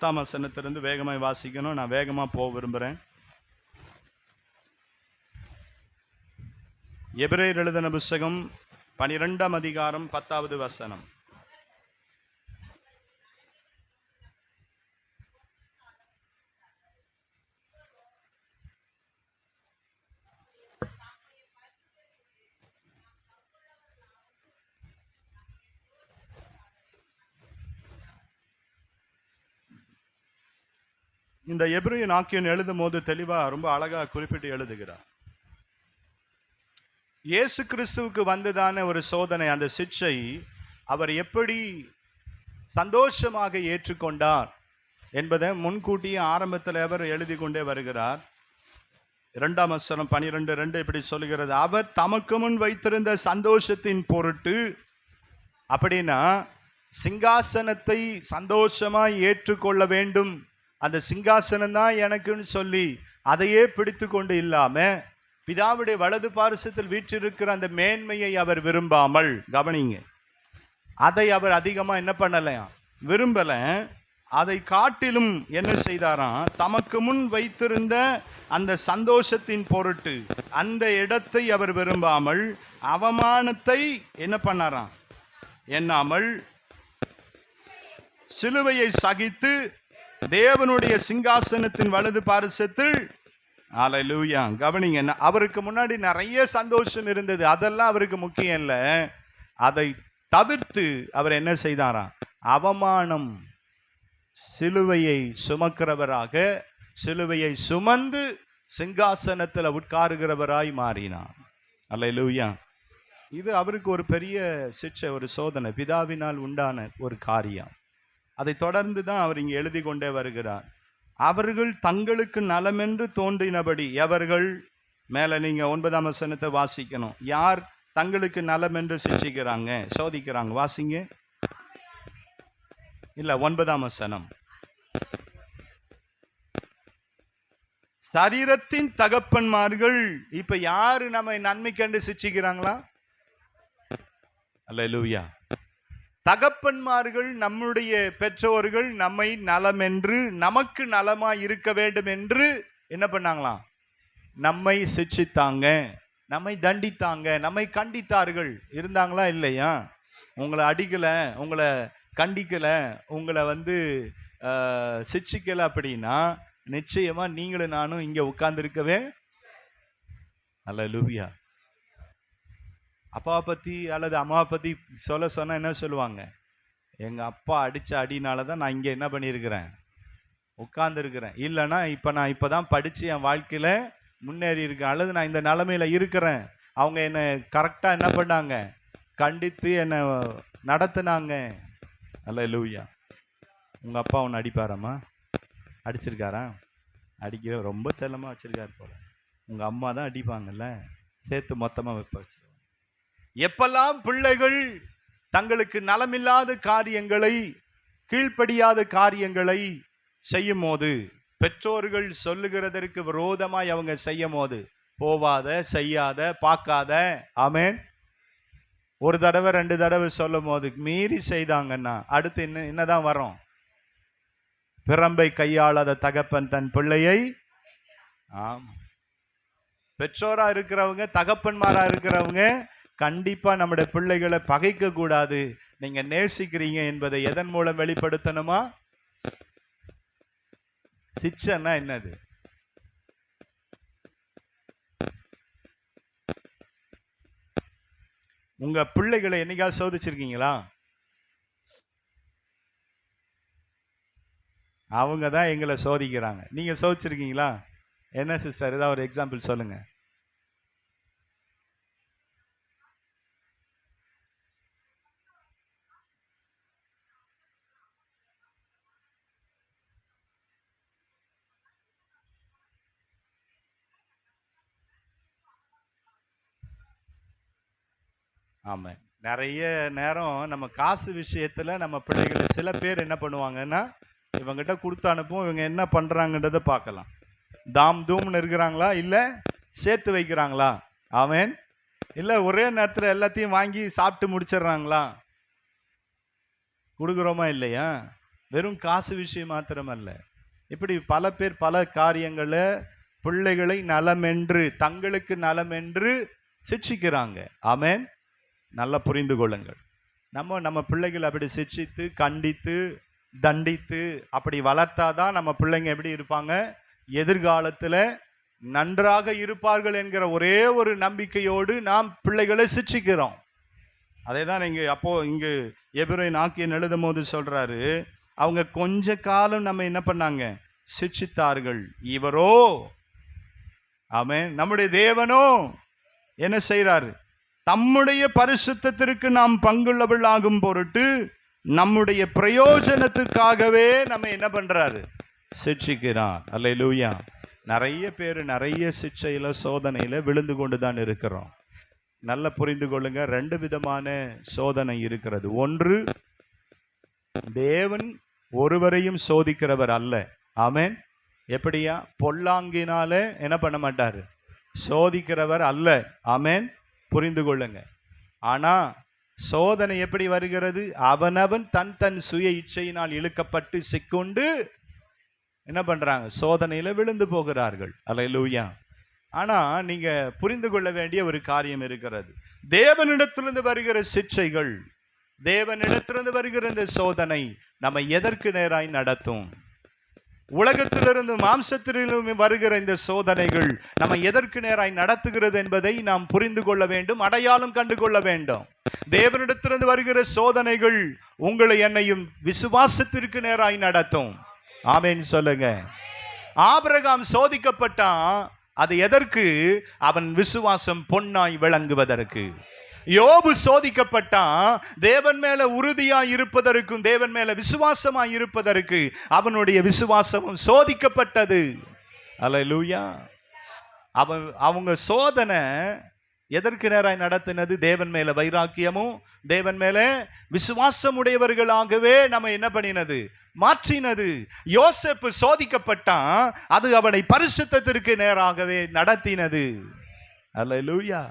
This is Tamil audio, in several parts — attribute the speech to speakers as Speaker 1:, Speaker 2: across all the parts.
Speaker 1: 10ஆம் வசனத்திலிருந்து வேகமாய் வாசிக்கணும். நான் வேகமா போக விரும்புகிறேன். எபிரேயர் எழுதின புஸ்தகம் 12ஆம் அதிகாரம் 10வது வசனம். இந்த எபிரேய நாக்கியன் எழுதும் போது தெளிவா ரொம்ப அழகா குறிப்பிட்டு எழுதுகிறார். இயேசு கிறிஸ்துவுக்கு வந்ததான ஒரு சோதனை, அந்த சிக்ஷை அவர் எப்படி சந்தோஷமாக ஏற்றுக்கொண்டார் என்பதை முன்கூட்டியே ஆரம்பத்தில் அவர் எழுதி கொண்டே வருகிறார். 2ஆம் வசனம் 12:2 இப்படி சொல்லுகிறது, அவர் தமக்கு முன் வைத்திருந்த சந்தோஷத்தின் பொருட்டு, அப்படின்னா சிங்காசனத்தை சந்தோஷமாய் ஏற்றுக்கொள்ள வேண்டும், அந்த சிங்காசனம் தான் எனக்குன்னு சொல்லி அதையே பிடித்து கொண்டு இல்லாம பிதாவுடைய வலது பாரிசத்தில் வீற்றிருக்கிற அந்த மேன்மையை அவர் விரும்பாமல், கவனிங்க, அதை அவர் அதிகமா என்ன பண்ணலையா, விரும்பல. அதை காட்டிலும் என்ன செய்தாராம், தமக்கு முன் வைத்திருந்த அந்த சந்தோஷத்தின் பொருட்டு அந்த இடத்தை அவர் விரும்பாமல் அவமானத்தை என்ன பண்ணாராம் எண்ணாமல் சிலுவையை சகித்து தேவனுடைய சிங்காசனத்தின் வலது பாரிசத்தில், அல்லேலூயா, கவனிங்க, அவருக்கு முன்னாடி நிறைய சந்தோஷம் இருந்தது, அதெல்லாம் அவருக்கு முக்கியம் இல்லை. அதை தவிர்த்து அவர் என்ன செய்தாராம், அவமானம், சிலுவையை சுமக்கிறவராக, சிலுவையை சுமந்து சிங்காசனத்தில் உட்காருகிறவராய் மாறினார். அல்லேலூயா. இது அவருக்கு ஒரு பெரிய சிக்ஷை, ஒரு சோதனை, பிதாவினால் உண்டான ஒரு காரியம். அதை தொடர்ந்து தான் அவர் இங்கே எழுதி கொண்டே வருகிறார். அவர்கள் தங்களுக்கு நலமென்று தோன்றினபடி, எவர்கள், மேல நீங்க 9ஆம் வசனத்தை வாசிக்கணும், யார் தங்களுக்கு நலம் என்று சிக்ஷிக்கிறாங்க, சோதிக்கிறாங்க, வாசிங்க. இல்ல, 9ஆம் வசனம். சரீரத்தின் தகப்பன்மார்கள், இப்ப யாரு நம்ம நன்மை கண்டு சிக்ஷிக்கிறாங்களா? அல்லேலூயா. தகப்பன்மார்கள், நம்முடைய பெற்றோர்கள் நம்மை நலம் என்று, நமக்கு நலமா இருக்க வேண்டும் என்று என்ன பண்ணாங்களாம், நம்மை சிட்சித்தாங்க, நம்மை தண்டித்தாங்க, நம்மை கண்டித்தார்கள். இருந்தாங்களா இல்லையா? உங்களை அடிக்கல, உங்களை கண்டிக்கல, உங்களை சிட்சிக்கல அப்படின்னா நிச்சயமா நீங்களும் நானும் இங்க உட்கார்ந்து இருக்கவே. அல்லேலூயா. அப்பாவை பற்றி அல்லது அம்மாவை பற்றி சொன்னால் என்ன சொல்லுவாங்க, எங்கள் அப்பா அடித்த அடினால தான் நான் இங்கே என்ன பண்ணியிருக்கிறேன், உட்கார்ந்துருக்கிறேன். இல்லைன்னா நான் இப்போ தான் படித்து என் வாழ்க்கையில் முன்னேறி இருக்கேன், அல்லது நான் இந்த நிலைமையில் இருக்கிறேன், அவங்க என்னை கரெக்டாக என்ன பண்ணாங்க, கண்டித்து என்னை நடத்தினாங்க. அல்லேலூயா. உங்கள் அப்பா ஒன்று அடிப்பாராம்மா? அடிச்சிருக்காரா? அடிக்க ரொம்ப செல்லமாக வச்சுருக்காரு போல. உங்கள் அம்மா தான் அடிப்பாங்கல்ல, சேர்த்து மொத்தமாக வச்சு. எப்பெல்லாம் பிள்ளைகள் தங்களுக்கு நலமில்லாத காரியங்களை, கீழ்ப்படியாத காரியங்களை செய்யும் போது, பெற்றோர்கள் சொல்லுகிறதற்கு விரோதமாய் அவங்க செய்யும் போது, போவாத, செய்யாத, பார்க்காத, ஆமென், ஒரு தடவை 2 தடவை சொல்லும் போது மீறி செய்தாங்கன்னா அடுத்து என்னதான் வரும், பிரம்பை கையாளாத தகப்பன் தன் பிள்ளையை. ஆமா, பெற்றோரா இருக்கிறவங்க, தகப்பன்மாரா இருக்கிறவங்க கண்டிப்பா நம்முடைய பிள்ளைகளை பகைக்க கூடாது. நீங்க நேசிக்கிறீங்க என்பதை எதன் மூலம் வெளிப்படுத்தணுமா? சிக்ஷைன்னா என்னது? உங்க பிள்ளைகளை என்னைக்காவது சோதிச்சிருக்கீங்களா? அவங்க தான் எங்களை சோதிக்கிறாங்க. நீங்க சோதிச்சிருக்கீங்களா? என்ன சிஸ்டர், ஏதாவது ஒரு எக்ஸாம்பிள் சொல்லுங்க. ஆமாம், நிறைய நேரம் நம்ம காசு விஷயத்தில் நம்ம பிள்ளைகளை சில பேர் என்ன பண்ணுவாங்கன்னா, இவங்ககிட்ட கொடுத்து அனுப்பும், இவங்க என்ன பண்ணுறாங்கன்றதை பார்க்கலாம். தாம் தூம்னு இருக்கிறாங்களா, இல்லை சேர்த்து வைக்கிறாங்களா, ஆமென், இல்லை ஒரே நேரத்தில் எல்லாத்தையும் வாங்கி சாப்பிட்டு முடிச்சிடுறாங்களா, கொடுக்குறோமா இல்லையா? வெறும் காசு விஷயம் மாத்திரமல்ல. இப்படி பல பேர் பல காரியங்களை பிள்ளைகளை நலமென்று, தங்களுக்கு நலமென்று சிட்சிக்கிறாங்க. ஆமென். நல்லா புரிந்து கொள்ளுங்கள். நம்ம பிள்ளைகள் அப்படி சிட்சித்து, கண்டித்து, தண்டித்து அப்படி வளர்த்தாதான் நம்ம பிள்ளைங்க எப்படி இருப்பாங்க, எதிர்காலத்தில் நன்றாக இருப்பார்கள் என்கிற ஒரே ஒரு நம்பிக்கையோடு நாம் பிள்ளைகளை சிட்சிக்கிறோம். அதே தான் இங்கு எபிரேயர் ஆக்கியன் எழுதும் போது சொல்றாரு, அவங்க கொஞ்ச காலம் நம்ம என்ன பண்ணாங்க, சிட்சித்தார்கள். இவரோ, ஆமென், நம்முடைய தேவனோ என்ன செய்றாரு, தம்முடைய பரிசுத்தத்திற்கு நாம் பங்குள்ளவள் ஆகும் பொருட்டு நம்முடைய பிரயோஜனத்துக்காகவே நம்ம என்ன பண்றாரு, சிட்சிக்கிறார். அல்லேலூயா. நிறைய பேர் நிறைய சிட்சையில, சோதனையில விழுந்து கொண்டு தான் இருக்கிறோம். நல்லா புரிந்து கொள்ளுங்க. 2 விதமான சோதனை இருக்கிறது. ஒன்று, தேவன் ஒருவரையும் சோதிக்கிறவர் அல்ல. ஆமென். எப்படியா, பொல்லாங்கினால என்ன பண்ண மாட்டாரு, சோதிக்கிறவர் அல்ல. ஆமென். புரிந்து கொள்ளுங்க. ஆனா சோதனை எப்படி வருகிறது, அவனவன் தன் தன் சுய இச்சையினால் இழுக்கப்பட்டு சிக்கொண்டு என்ன பண்றாங்க, சோதனையில விழுந்து போகிறார்கள். அல்லேலூயா. ஆனா நீங்க புரிந்து கொள்ள வேண்டிய ஒரு காரியம் இருக்கிறது. தேவனிடத்திலிருந்து வருகிற சிட்சைகள், தேவனிடத்திலிருந்து வருகிற இந்த சோதனை நம்ம எதற்கு நேராய் நடத்தும்? உலகத்திலிருந்து, மாம்சத்திலிருந்து வருகிற இந்த சோதனைகள் நம்ம எதற்கு நேராய் நடத்துகிறது என்பதை நாம் புரிந்து கொள்ள வேண்டும், அடையாளம் கண்டு கொள்ள வேண்டும். தேவனிடத்திலிருந்து வருகிற சோதனைகள் உங்களை என்னையும் விசுவாசத்திற்கு நேராய் நடத்தும். ஆமென் சொல்லுங்க. ஆபிரகாம் சோதிக்கப்பட்டான். அது எதற்கு? அவன் விசுவாசம் பொன்னாய் விளங்குவதற்கு. யோபு சோதிக்கப்பட்டான். தேவன் மேல உறுதியாய் இருப்பதற்கும், தேவன் மேல விசுவாசமாய் இருப்பதற்கு அவனுடைய விசுவாசமும் சோதிக்கப்பட்டது. அல்லேலூயா. அவங்க சோதனை எதற்கு நேராய் நடத்தினது? தேவன் மேல வைராக்கியமும், தேவன் மேல விசுவாசம் உடையவர்களாகவே நம்ம என்ன பண்ணினது, மாற்றினது. யோசேப்பு சோதிக்கப்பட்டான். அது அவனை பரிசுத்தத்திற்கு நேராகவே நடத்தினது. அல்லேலூயா.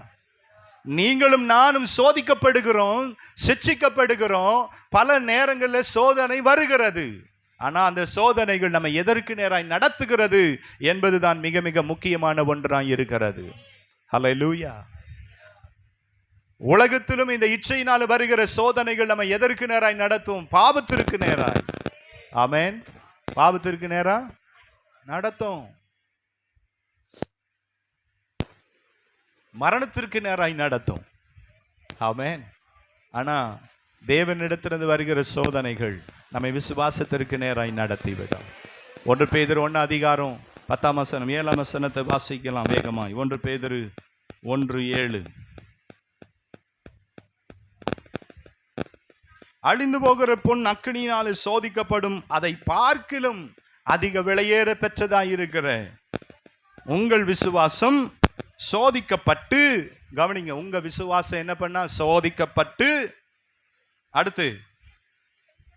Speaker 1: நீங்களும் நானும் சோதிக்கப்படுகிறோம், சிட்சிக்கப்படுகிறோம். பல நேரங்களில் சோதனை வருகிறது. ஆனா அந்த சோதனைகள் நம்ம எதற்கு நேராய் நடத்துகிறது என்பதுதான் மிக மிக முக்கியமான ஒன்றாய் இருக்கிறது. ஹல்லேலூயா. உலகத்திலும் இந்த இச்சையினால் வருகிற சோதனைகள் நம்ம எதற்கு நேராய் நடத்தும்? பாவத்திற்கு நேராய். ஆமென். பாவத்திற்கு நேரா நடத்தும், மரணத்திற்கு நேராய் நடத்தும். ஆமென். ஆனா தேவனிடத்திலிருந்து வருகிற சோதனைகள் நம்மை விசுவாசத்திற்கு நேராய் நடத்திவிடும். 1 பேதுரு 1:10 7 வாசிக்கலாம் வேகமாய். 1 பேதுரு 1:7. அழிந்து போகிற பொன் அக்கினியினாலே சோதிக்கப்படும், அதை பார்க்கிலும் அதிக விலையேற பெற்றதாயிருக்கிற உங்கள் விசுவாசம் சோதிக்கப்பட்டு, கவனிங்க, உங்க விசுவாசம் என்ன பண்ணா, சோதிக்கப்பட்டு, அடுத்து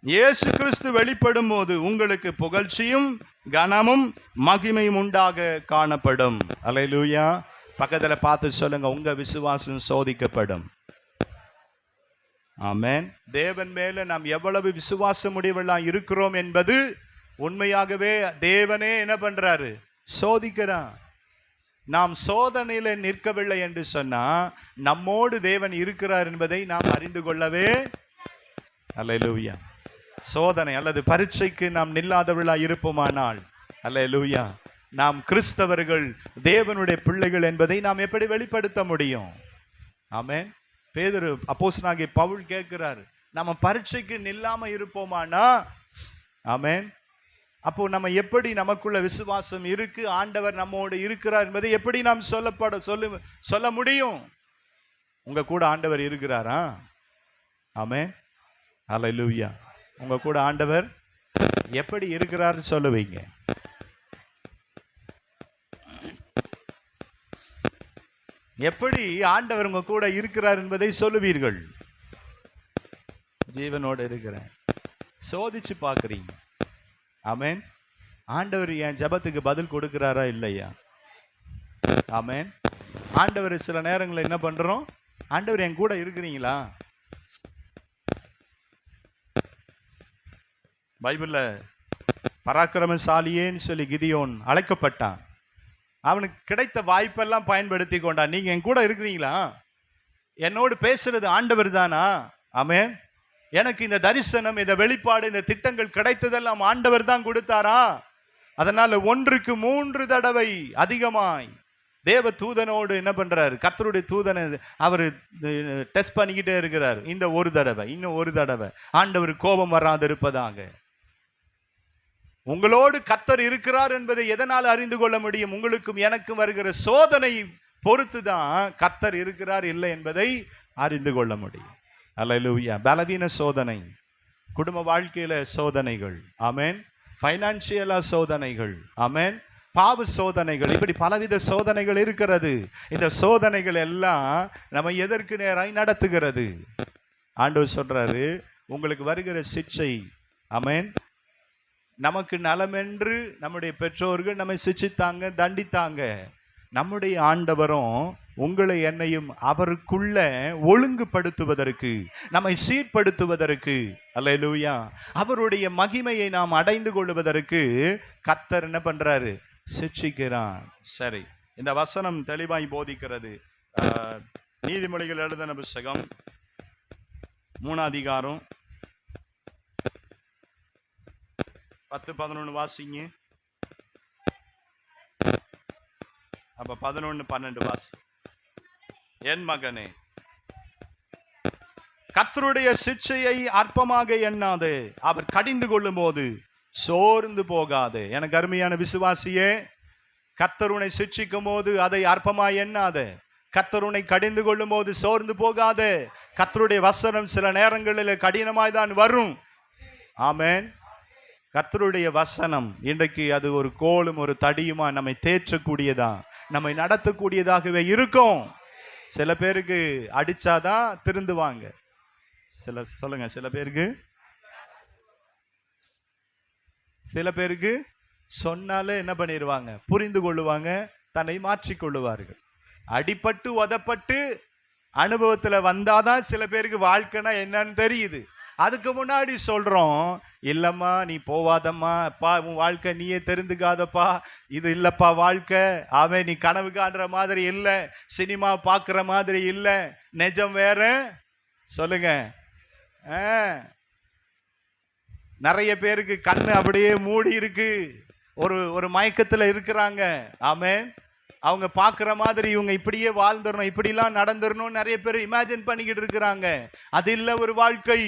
Speaker 1: இயேசு கிறிஸ்து வெளிப்படும் போது உங்களுக்கு புகழ்ச்சியும் கனமும் மகிமையும் உண்டாக காணப்படும். அல்லேலூயா. பக்கத்துல பார்த்து சொல்லுங்க, உங்க விசுவாசம் சோதிக்கப்படும். ஆமென். தேவன் மேல நாம் எவ்வளவு விசுவாசம் உடையவர்களா இருக்கிறோம் என்பது உண்மையாகவே தேவனே என்ன பண்றாரு, சோதிக்கிறான். நாம் சோதனையில நிற்கவில்லை என்று சொன்னா நம்மோடு தேவன் இருக்கிறார் என்பதை நாம் அறிந்து கொள்ளவே. அல்லேலூயா. சோதனை அல்லது பரீட்சைக்கு நாம் நில்லாதவர்களா இருப்போமானால், அல்லேலூயா, நாம் கிறிஸ்தவர்கள், தேவனுடைய பிள்ளைகள் என்பதை நாம் எப்படி வெளிப்படுத்த முடியும்? ஆமென். பேதுரு, அப்போஸ்தலனாகிய பவுல் கேட்கிறார், நம்ம பரீட்சைக்கு நில்லாம இருப்போமானா, ஆமென், அப்போ நம்ம எப்படி நமக்குள்ள விசுவாசம் இருக்கு, ஆண்டவர் நம்மோடு இருக்கிறார் என்பதை எப்படி நாம் சொல்ல முடியும்? உங்க கூட ஆண்டவர் இருக்கிறாரா? ஆமென். ஹல்லேலூயா. உங்க கூட ஆண்டவர் எப்படி இருக்கிறார்னு சொல்லுவீங்க? எப்படி ஆண்டவர் உங்க கூட இருக்கிறார் என்பதை சொல்லுவீர்கள்? ஜீவனோடு இருக்கிறேன், சோதிச்சு பார்க்குறீங்க. ஆமென். ஆண்டவர் என் ஜெபத்துக்கு பதில் கொடுக்கிறாரா இல்லையா? ஆமென். ஆண்டவர் சில நேரங்களில் என்ன பண்றோம், ஆண்டவர் என் கூட இருக்கிறீங்களா? பைபிள்ல பராக்கிரமசாலியேன்னு சொல்லி கிதியோன் அழைக்கப்பட்டான். அவனுக்கு கிடைத்த வாய்ப்பெல்லாம் பயன்படுத்தி கொண்டான். நீங்க என் கூட இருக்கிறீங்களா? என்னோடு பேசுறது ஆண்டவர் தானா? ஆமென். எனக்கு இந்த தரிசனம், இந்த வெளிப்பாடு, இந்த திட்டங்கள் கிடைத்ததெல்லாம் ஆண்டவர் தான் கொடுத்தாரா? அதனால 1க்கு 3 தடவை அதிகமாய் தேவ தூதனோடு என்ன பண்றாரு? கர்த்தருடைய தூதனை அவரு டெஸ்ட் பண்ணிக்கிட்டே இருக்கிறார். இந்த ஒரு தடவை, இன்னும் ஒரு தடவை ஆண்டவர் கோபம் வராது இருப்பதாக. உங்களோடு கர்த்தர் இருக்கிறார் என்பதை எதனால் அறிந்து கொள்ள முடியும்? உங்களுக்கும் எனக்கும் வருகிற சோதனை பொறுத்து தான் கர்த்தர் இருக்கிறார் இல்லை என்பதை அறிந்து கொள்ள முடியும். அல்லேலூயா. பலவீன சோதனை, குடும்ப வாழ்க்கையில சோதனைகள், ஆமென். ஃபைனான்சியலா சோதனைகள், ஆமென். பாவ சோதனைகள், இப்படி பலவித சோதனைகள் இருக்கிறது. இந்த சோதனைகள் எல்லாம் நம்ம எதற்கு நேராய் நடத்துகிறது? ஆண்டவர் சொல்றாரு, உங்களுக்கு வருகிற சிக்ஷை, ஆமென், நமக்கு நலமென்று நம்முடைய பெற்றோர்கள் நம்மை சிட்சித்தாங்க, தண்டித்தாங்க. நம்முடைய ஆண்டவரும் உங்களை என்னையும் அவருக்குள்ள ஒழுங்குபடுத்துவதற்கு, நம்மை சீர்படுத்துவதற்கு, அல்லேலூயா, அவருடைய மகிமையை நாம் அடைந்து கொள்வதற்கு கர்த்தர் என்ன பண்றாரு? சிட்சிக்கிறான். சரி, இந்த வசனம் தெளிவாய் போதிக்கிறது. நீதிமொழிகள் எழுதின புத்தகம் 3 அதிகாரம் 10-11 வாசிங்க. அப்ப 11-12 வாசி. என் மகனே, கர்த்தருடைய சிட்சையை அற்பமாக எண்ணாதே, அவர் கடிந்து கொள்ளும் போது சோர்ந்து போகாதே. எனக்கு அருமையான விசுவாசியே, கர்த்தர் உன்னை சிட்சிக்கும் போது அதை அற்பமாய் எண்ணாதே. கர்த்தர் உன்னை கடிந்து கொள்ளும் போது சோர்ந்து போகாதே. கர்த்தருடைய வசனம் சில நேரங்களில் கடினமாய் தான் வரும். ஆமென். கர்த்தருடைய வசனம் இன்றைக்கு அது ஒரு கோலும் ஒரு தடியுமா நம்மை தேற்றக்கூடியதா, நம்மை நடத்தக்கூடியதாகவே இருக்கும். சில பேருக்கு அடிச்சாதான் திருந்துவாங்க. சொல்லுங்க, சில பேருக்கு சொன்னாலே என்ன பண்ணிடுவாங்க? புரிந்து கொள்ளுவாங்க, தன்னை மாற்றிக் கொள்ளுவார்கள். அடிபட்டு உதப்பட்டு அனுபவத்துல வந்தாதான் சில பேருக்கு வாழ்க்கைனா என்னன்னு தெரியுது. அதுக்கு முன்னாடி சொல்றோம், இல்லம்மா நீ போவாதம்மா, அப்பா உன் வாழ்க்கை நீயே தெரிந்துக்காதப்பா, இது இல்லப்பா வாழ்க்கை, அவன் நீ கனவு காண்ற மாதிரி இல்லை, சினிமா பார்க்குற மாதிரி இல்லை, நிஜம் வேற. சொல்லுங்க. நிறைய பேருக்கு கண்ணு அப்படியே மூடி இருக்கு, ஒரு மயக்கத்துல இருக்கிறாங்க. ஆமென். அவங்க பார்க்குற மாதிரி இவங்க இப்படியே வாழ்ந்துடணும், இப்படிலாம் நடந்துடணும் நிறைய பேர் இமேஜின் பண்ணிக்கிட்டு இருக்கிறாங்க. அது இல்லை ஒரு வாழ்க்கை.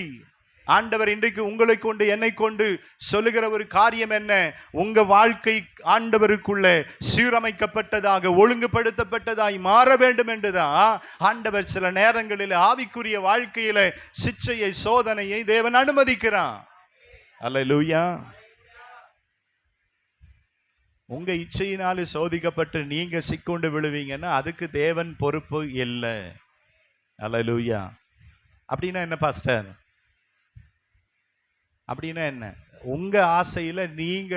Speaker 1: ஆண்டவர் இன்றைக்கு உங்களை கொண்டு என்னை கொண்டு சொல்லுகிற ஒரு காரியம் என்ன? உங்க வாழ்க்கை ஆண்டவருக்குள்ள சீரமைக்கப்பட்டதாக, ஒழுங்குபடுத்தப்பட்டதாய் மாற வேண்டும் என்றுதான் ஆண்டவர் சில நேரங்களில் ஆவிக்குரிய வாழ்க்கையில சிட்சையை, சோதனையை தேவன் அனுமதிக்கிறான். அல்லேலூயா. உங்க இச்சையினால சோதிக்கப்பட்டு நீங்க சிக்கொண்டு விழுவீங்கன்னா அதுக்கு தேவன் பொறுப்பு இல்லை. அல்லேலூயா. அப்படின்னா என்ன பாஸ்டர்? அப்படின்னா என்ன? உங்க ஆசையில நீங்க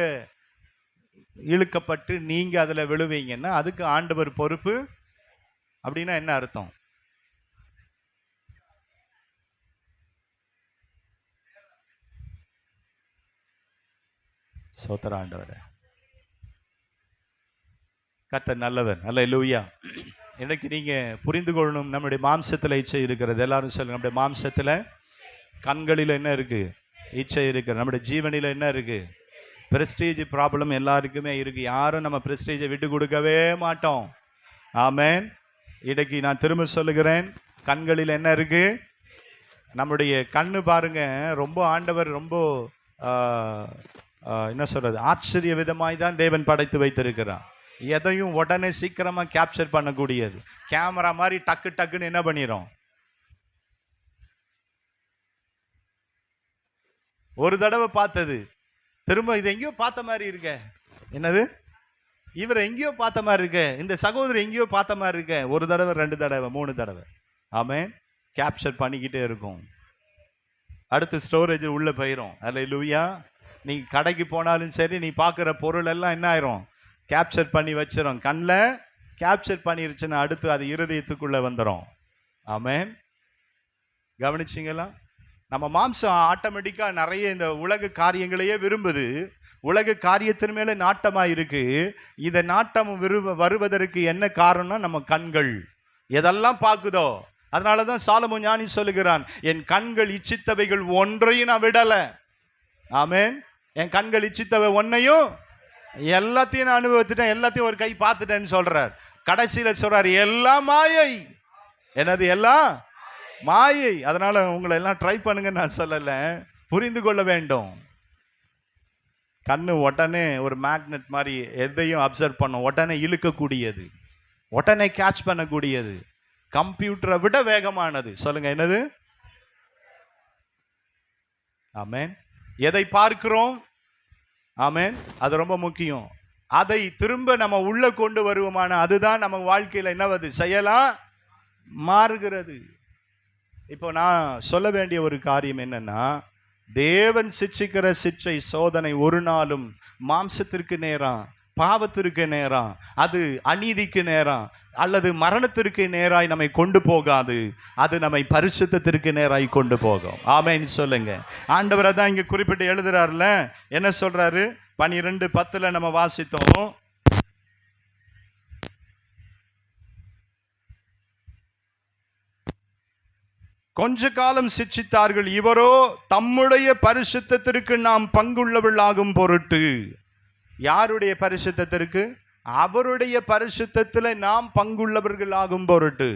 Speaker 1: இழுக்கப்பட்டு நீங்க அதுல விழுவீங்கன்னா அதுக்கு ஆண்டவர் பொறுப்பு. அப்படின்னா என்ன அர்த்தம்? சோத்திர ஆண்டவரே, கர்த்தர் நல்லவர். அல்லேலூயா. இன்னைக்கு நீங்க புரிந்து கொள்ளணும், நம்முடைய மாம்சத்துல இச்சை இருக்கிறது. எல்லாரும் சொல்லுங்க, நம்முடைய மாம்சத்துல, கண்களில் என்ன இருக்கு? இச்சை இருக்கு. நம்முடைய ஜீவனில் என்ன இருக்கு? பிரஸ்டீஜ் ப்ராப்ளம் எல்லாருக்குமே இருக்கு. யாரும் நம்ம பிரஸ்டீஜை விட்டு கொடுக்கவே மாட்டோம். ஆமென். இன்னைக்கு நான் திரும்ப சொல்லுகிறேன், கண்களில் என்ன இருக்கு? நம்முடைய கண்ணு பாருங்க, ரொம்ப ஆண்டவர் ரொம்ப என்ன சொல்றது, ஆச்சரிய விதமாய் தான் தேவன் படைத்து வைத்திருக்கிறான். எதையும் உடனே சீக்கிரமா கேப்சர் பண்ணக்கூடியது. கேமரா மாதிரி டக்கு டக்குன்னு என்ன பண்ணிரும்? ஒரு தடவை பார்த்தது திரும்ப இது எங்கேயோ பார்த்த மாதிரி இருக்க. என்னது? இவர் எங்கேயோ பார்த்த மாதிரி இருக்க, இந்த சகோதரி எங்கேயோ பார்த்த மாதிரி இருக்க. ஒரு தடவை, 2 தடவை, 3 தடவை. ஆமென். கேப்சர் பண்ணிக்கிட்டே இருக்கும். அடுத்து ஸ்டோரேஜ் உள்ள போயிரும். அல்லேலூயா. நீ கடைக்கு போனாலும் சரி, நீ பார்க்குற பொருள் எல்லாம் என்ன ஆயிரும்? கேப்சர் பண்ணி வச்சிரும். கண்ணில் கேப்சர் பண்ணிருச்சுன்னா அடுத்து அது இருதயத்துக்குள்ள வந்துடும். ஆமென். கவனிச்சிங்களா? நம்ம மாம்சம் ஆட்டோமேட்டிக்கா நிறைய இந்த உலக காரியங்களையே விரும்புது, உலக காரியத்தின் மேல நாட்டமா இருக்கு. இந்த நாட்டம் வருவதற்கு என்ன காரணம்? நம்ம கண்கள் எதெல்லாம் பார்க்குதோ. அதனாலதான் சாலமோன் ஞானி சொல்லுகிறான், என் கண்கள் இச்சித்தவைகள் ஒன்றையும் நான் விடல. ஆமென். என் கண்கள் இச்சித்தவை ஒன்னையும் எல்லாத்தையும் நான் அனுபவித்துட்டேன், எல்லாத்தையும் ஒரு கை பார்த்துட்டேன்னு சொல்றார். கடைசியில சொல்றாரு, எல்லாம் மாயை. என்னது? எல்லாம் மாயை. அதனால உங்களை எல்லாம் ட்ரை பண்ணுங்க நான் சொல்லல, புரிந்து கொள்ள வேண்டும். கண்ணு உடனே ஒரு மேக்னெட் மாதிரி எதையும் அப்சர்வ் பண்ணும், உடனே இழுக்கக்கூடியது, உடனே கேட்ச் பண்ணக்கூடியது, கம்ப்யூட்டரை விட வேகமானது. சொல்லுங்க, என்னது? ஆமென். எதை பார்க்கிறோம்? ஆமென். அது ரொம்ப முக்கியம். அதை திரும்ப நம்ம உள்ள கொண்டு வருவோமான, அதுதான் நம்ம வாழ்க்கையில என்னவது? செயலா மாறுகிறது. இப்போ நான் சொல்ல வேண்டிய ஒரு காரியம் என்னன்னா, தேவன் சிட்சிக்கிற சிட்சை சோதனை ஒரு நாளும் மாம்சத்திற்கு நேரம், பாவத்திற்கு நேரம், அது அநீதிக்கு நேரம் அல்லது மரணத்திற்கு நேராய் நம்மை கொண்டு போகாது. அது நம்மை பரிசுத்தத்திற்கு நேராய் கொண்டு போகும். ஆமென் சொல்லுங்க. ஆண்டவர் தான் இங்க குறிப்பிட்டு எழுதுறாருல. என்ன சொல்றாரு? 12:10 நம்ம வாசித்தோம். கொஞ்ச காலம் சிட்சித்தார்கள், இவரோ தம்முடைய பரிசுத்தத்திற்கு நாம் பங்குள்ளவர்களாகும் பொருட்டு. யாருடைய பரிசுத்தத்திற்கு? அவருடைய பரிசுத்தத்தில் நாம் பங்குள்ளவர்களாகும் பொருட்டு.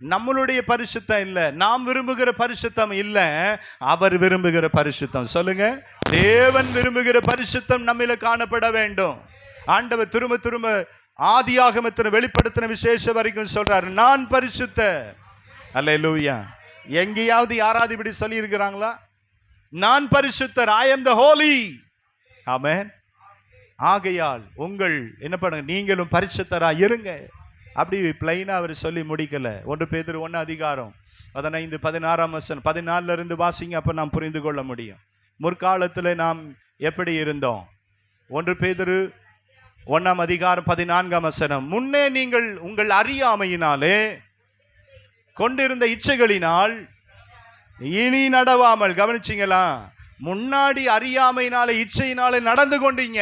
Speaker 1: நம்மளுடைய பரிசுத்தம் இல்ல, நாம் விரும்புகிற பரிசுத்தம் இல்ல, அவர் விரும்புகிற பரிசுத்தம். சொல்லுங்க, தேவன் விரும்புகிற பரிசுத்தம் நம்மில காணப்பட வேண்டும். ஆண்டவர் திரும்ப திரும்ப ஆதியாகமத்தில் வெளிப்படுத்தின விசேஷ வரைக்கும் சொல்றாரு, நான் பரிசுத்த. அல்லேலூயா. எங்கேயாவது யாராவது இப்படி சொல்லி இருக்கிறாங்களா? நான் பரிசுத்தர், I am the holy. ஆமென். ஆகையால் உங்கள் என்ன பண்ணுங்க, நீங்களும் பரிசுத்தரா இருங்க. அப்படி பிளைனா அவர் சொல்லி முடிக்கல. 1 பேதுரு 1:15-16 14 இருந்து வாசிங்க, அப்ப நாம் புரிந்து கொள்ள முடியும். முற்காலத்தில் நாம் எப்படி இருந்தோம்? 1 பேதுரு 1:14 முன்னே நீங்கள் உங்கள் அறியாமையினாலே கொண்டிருந்த இச்சைகளினால் இனி நடவாமல். கவனிச்சிங்களா? முன்னாடி அறியாமையினால இச்சையினால நடந்து கொண்டீங்க.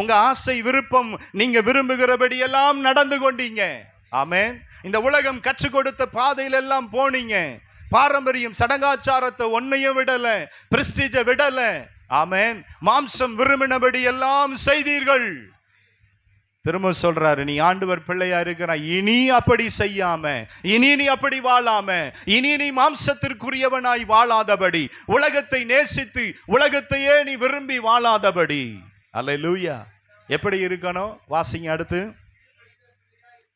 Speaker 1: உங்க ஆசை விருப்பம் நீங்க விரும்புகிறபடி எல்லாம் நடந்து கொண்டீங்க. ஆமென். இந்த உலகம் கற்றுக் கொடுத்த பாதையில எல்லாம் போனீங்க. பாரம்பரியம் சடங்காச்சாரத்தை ஒன்னையும் விடல, பிரஸ்டீஜ விடல. ஆமென். மாம்சம் விரும்பினபடி எல்லாம் செய்தீர்கள். திரும்ப சொல்றாரு, நீ ஆண்டவர் பிள்ளையா இருக்கிறாய், இனி அப்படி செய்யாம, இனி நீ அப்படி வாழாம, இனி நீ மாம்சத்திற்குரியவனாய் வாழாதபடி, உலகத்தை நேசித்து உலகத்தையே நீ விரும்பி வாழாதபடி. அல்லேலூயா. எப்படி இருக்கணும்? வாசிங்க அடுத்து.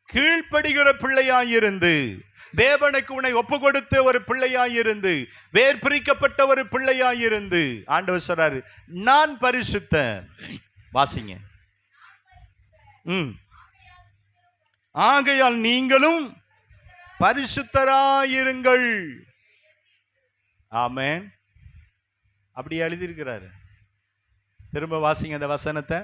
Speaker 1: கீழ்ப்படுகிற பிள்ளையாயிருந்து, தேவனுக்கு உன்னை ஒப்பு கொடுத்த ஒரு பிள்ளையாயிருந்து, வேர் பிரிக்கப்பட்ட ஒரு பிள்ளையாயிருந்து, ஆண்டவர் சொல்றாரு, நான் பரிசுத்த. வாசிங்க. ஆகையால் நீங்களும் பரிசுத்தராயிருங்கள். ஆமென். அப்படி எழுதியிருக்கிறாரு. திரும்ப வாசிங்க அந்த வசனத்தை.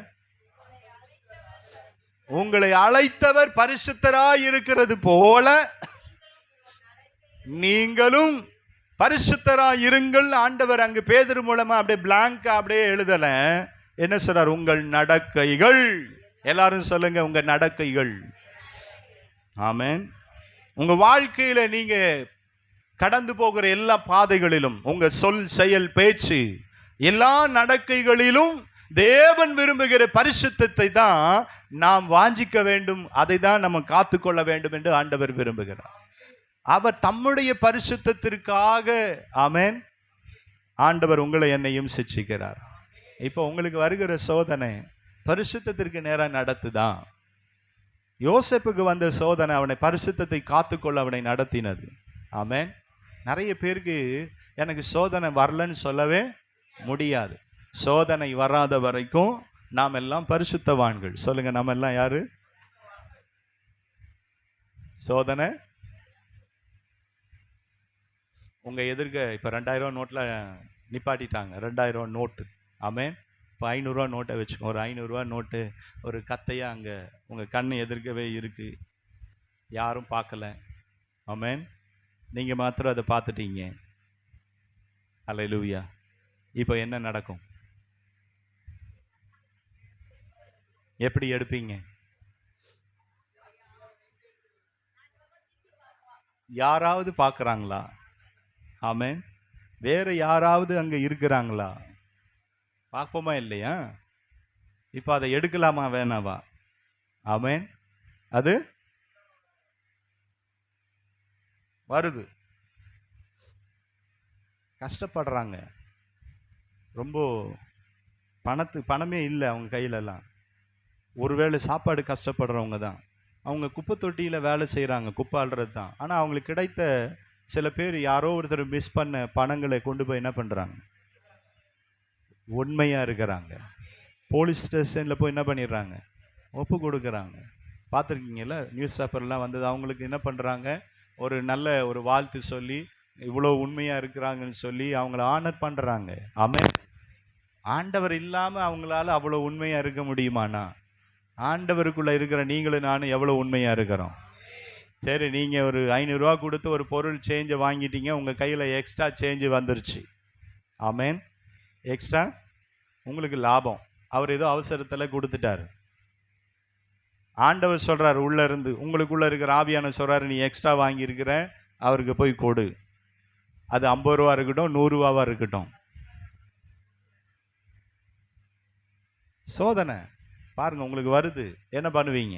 Speaker 1: உங்களை அழைத்தவர் பரிசுத்தராயிருக்கிறது போல நீங்களும் பரிசுத்தராயிருங்கள். ஆண்டவர் அங்கு பேதுரு மூலமா அப்படியே பிளாங்கா அப்படியே எழுதல. என்ன சொல்றார்? உங்கள் நடக்கைகள். எல்லாரும் சொல்லுங்க, உங்க நடக்கைகள். ஆமென். உங்க வாழ்க்கையில நீங்க கடந்து போகிற எல்லா பாதைகளிலும், உங்க சொல், செயல், பேச்சு, எல்லா நடக்கைகளிலும் தேவன் விரும்புகிற பரிசுத்தத்தை தான் நாம் வாஞ்சிக்க வேண்டும். அதை தான் நம்ம காத்துக்கொள்ள வேண்டும் என்று ஆண்டவர் விரும்புகிறார். அவர் தம்முடைய பரிசுத்தத்திற்காக, ஆமென், ஆண்டவர் உங்களை என்னையும் சிட்சிக்கிறார். இப்போ உங்களுக்கு வருகிற சோதனை பரிசுத்தத்திற்கு நேராக நடத்துதான். யோசேப்புக்கு வந்த சோதனை அவனை பரிசுத்தத்தை காத்துக்கொள்ள அவனை நடத்தினது. ஆமென். நிறைய பேருக்கு எனக்கு சோதனை வரலன்னு சொல்லவே முடியாது. சோதனை வராத வரைக்கும் நாம் எல்லாம் பரிசுத்தவான்கள். சொல்லுங்க, நம்ம எல்லாம் யாரு? சோதனை உங்க எதிர்க்க இப்ப 2000 நோட்ல நிப்பாட்டிட்டாங்க. 2000 நோட்டு. ஆமென். இப்போ 500 ரூபா நோட்டை வச்சுக்கோ. ஒரு 500 ரூபா நோட்டு ஒரு கத்தையாக அங்கே உங்கள் கண்ணு எதிர்க்கவே இருக்குது, யாரும் பார்க்கல. ஆமென். நீங்கள் மாத்திரம் அதை பார்த்துட்டீங்க. அல்லேலூயா. இப்போ என்ன நடக்கும்? எப்படி எடுப்பீங்க? யாராவது பார்க்குறாங்களா? ஆமென். வேற யாராவது அங்க இருக்கிறாங்களா? பார்ப்போமா இல்லையா? இப்போ அதை எடுக்கலாமா வேணாவா? ஆமென். அது வருது, கஷ்டப்படுறாங்க, ரொம்ப பணமே இல்லை அவங்க கையிலலாம். ஒருவேளை சாப்பாடு கஷ்டப்படுறவங்க தான். அவங்க குப்பை தொட்டியில் வேலை செய்கிறாங்க, குப்பை அள்ளுறது தான். ஆனால் அவங்களுக்கு கிடைத்த சில பேர் யாரோ ஒருத்தர் மிஸ் பண்ண பணங்களை கொண்டு போய் என்ன பண்ணுறாங்க? உண்மையாக இருக்கிறாங்க. போலீஸ் ஸ்டேஷனில் போய் என்ன பண்ணிடுறாங்க? ஒப்பு கொடுக்குறாங்க. பார்த்துருக்கீங்கல்ல, நியூஸ் பேப்பர்லாம் வந்தது. அவங்களுக்கு என்ன பண்ணுறாங்க? ஒரு நல்ல ஒரு வாழ்த்து சொல்லி இவ்வளோ உண்மையாக இருக்கிறாங்கன்னு சொல்லி அவங்கள ஆனர் பண்ணுறாங்க. ஆமென். ஆண்டவர் இல்லாமல் அவங்களால அவ்வளோ உண்மையாக இருக்க முடியுமாண்ணா? ஆண்டவருக்குள்ளே இருக்கிற நீங்களும் நானும் எவ்வளோ உண்மையாக இருக்கிறோம். சரி, நீங்கள் ஒரு 500 ரூபா கொடுத்து ஒரு பொருள் சேஞ்சை வாங்கிட்டீங்க, உங்கள் கையில் எக்ஸ்ட்ரா சேஞ்சு வந்துருச்சு. ஆமென். எக்ஸ்ட்ரா உங்களுக்கு லாபம். அவர் ஏதோ அவசரத்தில் கொடுத்துட்டாரு. ஆண்டவர் சொல்கிறார் உள்ளே இருந்து, உங்களுக்குள்ளே இருக்கிற ஆவியான சொல்கிறாரு, நீ எக்ஸ்ட்ரா வாங்கியிருக்கிற, அவருக்கு போய் கொடு. அது 50 ரூபா இருக்கட்டும், 100 ரூபாவாக இருக்கட்டும். சோதனை பாருங்க உங்களுக்கு வருது, என்ன பண்ணுவீங்க?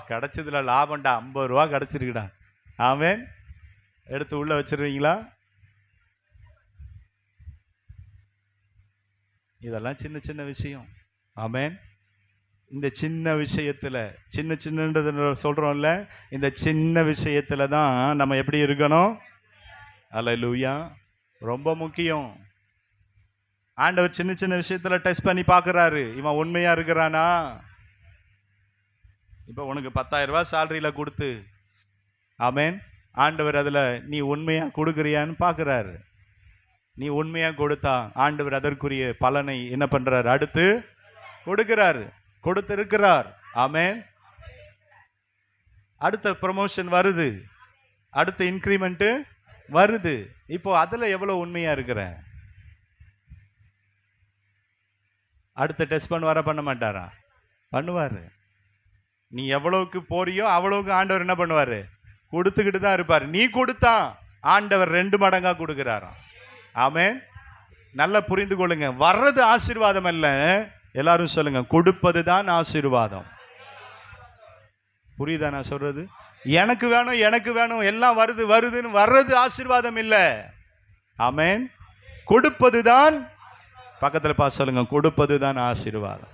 Speaker 1: கிடைச்சதுல லாபம்டா, 50 ரூபா கிடைச்சிருக்குடா, ஆமென், எடுத்து உள்ள வச்சிருவீங்களா? இதெல்லாம் சின்ன சின்ன விஷயம். ஆமென். இந்த சின்ன விஷயத்துல, சின்னன்றது சொல்றோம்ல, இந்த சின்ன விஷயத்துல தான் நம்ம எப்படி இருக்கணும்? அல்லேலூயா. ரொம்ப முக்கியம். ஆண்டவர் சின்ன சின்ன விஷயத்துல டெஸ்ட் பண்ணி பார்க்கறாரு, இவன் உண்மையா இருக்கிறானா? இப்போ உனக்கு 10,000 ரூபாய் சேலரியில கொடுத்து, ஆமென், ஆண்டவர் அதுல நீ உண்மையா கொடுக்குறியான்னு பார்க்கறாரு. நீ உண்மையா கொடுத்தா ஆண்டவர் அதற்குரிய பலனை என்ன பண்றாரு? அடுத்து கொடுக்கிறாரு, கொடுத்திருக்கிறார். ஆமென். அடுத்த ப்ரமோஷன் வருது, அடுத்த இன்கிரிமெண்ட் வருது. இப்போ அதுல எவ்வளவு உண்மையா இருக்கிற? அடுத்த டெஸ்ட் பண்ணுவாரா பண்ண மாட்டாரா? பண்ணுவாரு. நீ எவ்வளவுக்கு போறியோ அவ்வளவுக்கு ஆண்டவர் என்ன பண்ணுவாரு? கொடுத்துக்கிட்டு தான் இருப்பார். நீ கொடுத்தா ஆண்டவர் 2 மடங்கா கொடுக்கிறாராம். ஆமென். நல்லா புரிந்து கொள்ளுங்க, வர்றது ஆசீர்வாதம் அல்ல. எல்லாரும் சொல்லுங்க, கொடுப்பது தான் ஆசீர்வாதம். புரியுதா நான் சொல்றது? எனக்கு வேணும் எனக்கு வேணும் எல்லாம் வருதுன்னு வர்றது ஆசீர்வாதம் இல்லை. ஆமென். கொடுப்பது தான், பக்கத்துல பார்த்து சொல்லுங்க, கொடுப்பது தான் ஆசீர்வாதம்.